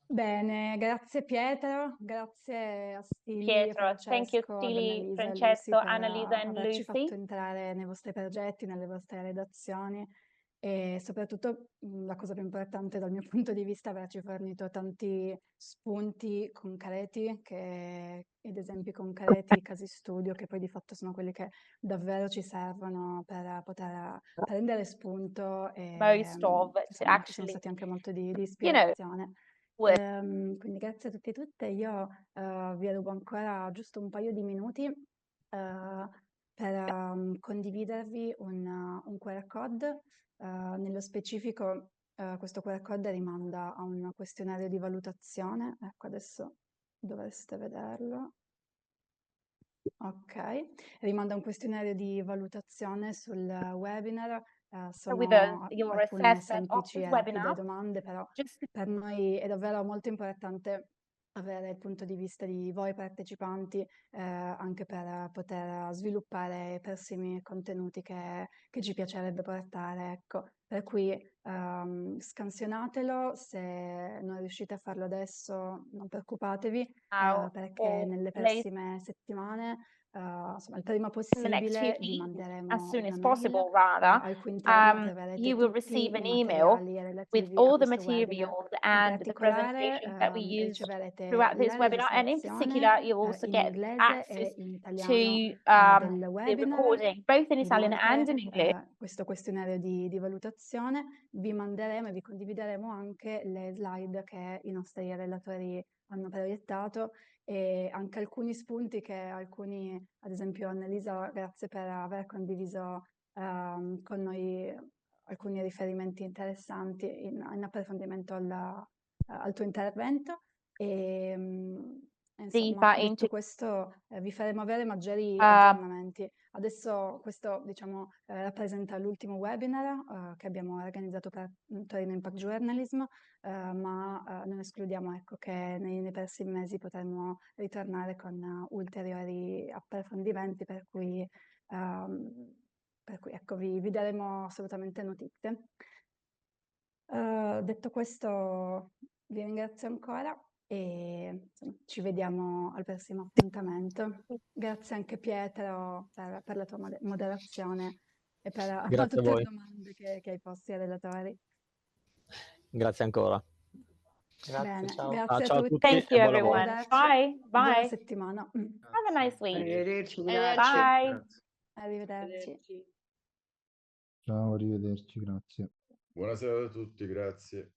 Bene, grazie Pietro, grazie a Stili, Pietro, thank you Francesco, ad Stili, Annalisa e Lucy Francesco, per Annalisa and averci Lucy. fatto entrare nei vostri progetti, nelle vostre redazioni, e soprattutto la cosa più importante dal mio punto di vista è averci fornito tanti spunti concreti ed esempi concreti, casi studio, che poi di fatto sono quelli che davvero ci servono per poter prendere spunto e Most of insomma, ci sono actually, stati anche molto di ispirazione. Quindi grazie a tutti e tutte. Io vi rubo ancora giusto un paio di minuti per condividervi un QR code. Nello specifico questo QR code rimanda a un questionario di valutazione. Ecco, adesso dovreste vederlo. Ok, rimanda a un questionario di valutazione sul webinar. Sono your alcune assessment of semplici this e rapide webinar. domande, però per noi è davvero molto importante avere il punto di vista di voi partecipanti, anche per poter sviluppare i prossimi contenuti che ci piacerebbe portare. Ecco. Per cui scansionatelo, se non riuscite a farlo adesso non preoccupatevi, perché nelle prossime settimane, insomma, il prima possibile vi manderemo as soon as una possible, mail al cui interno troverete you will tutti receive an i email materiali with relativi all a the questo webinar. materials In and the particolare presentations that we used riceverete throughout this la webinar, and in particular registrazione you also in get inglese e access in to italiano del the webinar. recording, both in Italian and in Inoltre, English. questo questionario di valutazione vi manderemo e vi condivideremo anche le slide che i nostri relatori hanno proiettato, e anche alcuni spunti che alcuni, ad esempio Annelisa, grazie per aver condiviso con noi alcuni riferimenti interessanti in approfondimento al tuo intervento. E insomma, detto questo, vi faremo avere maggiori aggiornamenti. Adesso questo, diciamo, rappresenta l'ultimo webinar che abbiamo organizzato per Torino Impact Journalism, ma non escludiamo, ecco, che nei prossimi mesi potremo ritornare con ulteriori approfondimenti, per cui ecco, vi daremo assolutamente notizie. Detto questo, vi ringrazio ancora e insomma, ci vediamo al prossimo appuntamento. Grazie anche Pietro per la tua moderazione e per tutte le domande che hai posto ai relatori. Grazie ancora. Grazie, Bene, ciao. grazie Ciao a a tutti. Thank you, everyone. Arrivederci. Bye. Buona Bye. settimana. Have a nice week. Arrivederci, Arrivederci. Bye. Arrivederci. Ciao, arrivederci, grazie. Buonasera a tutti, grazie.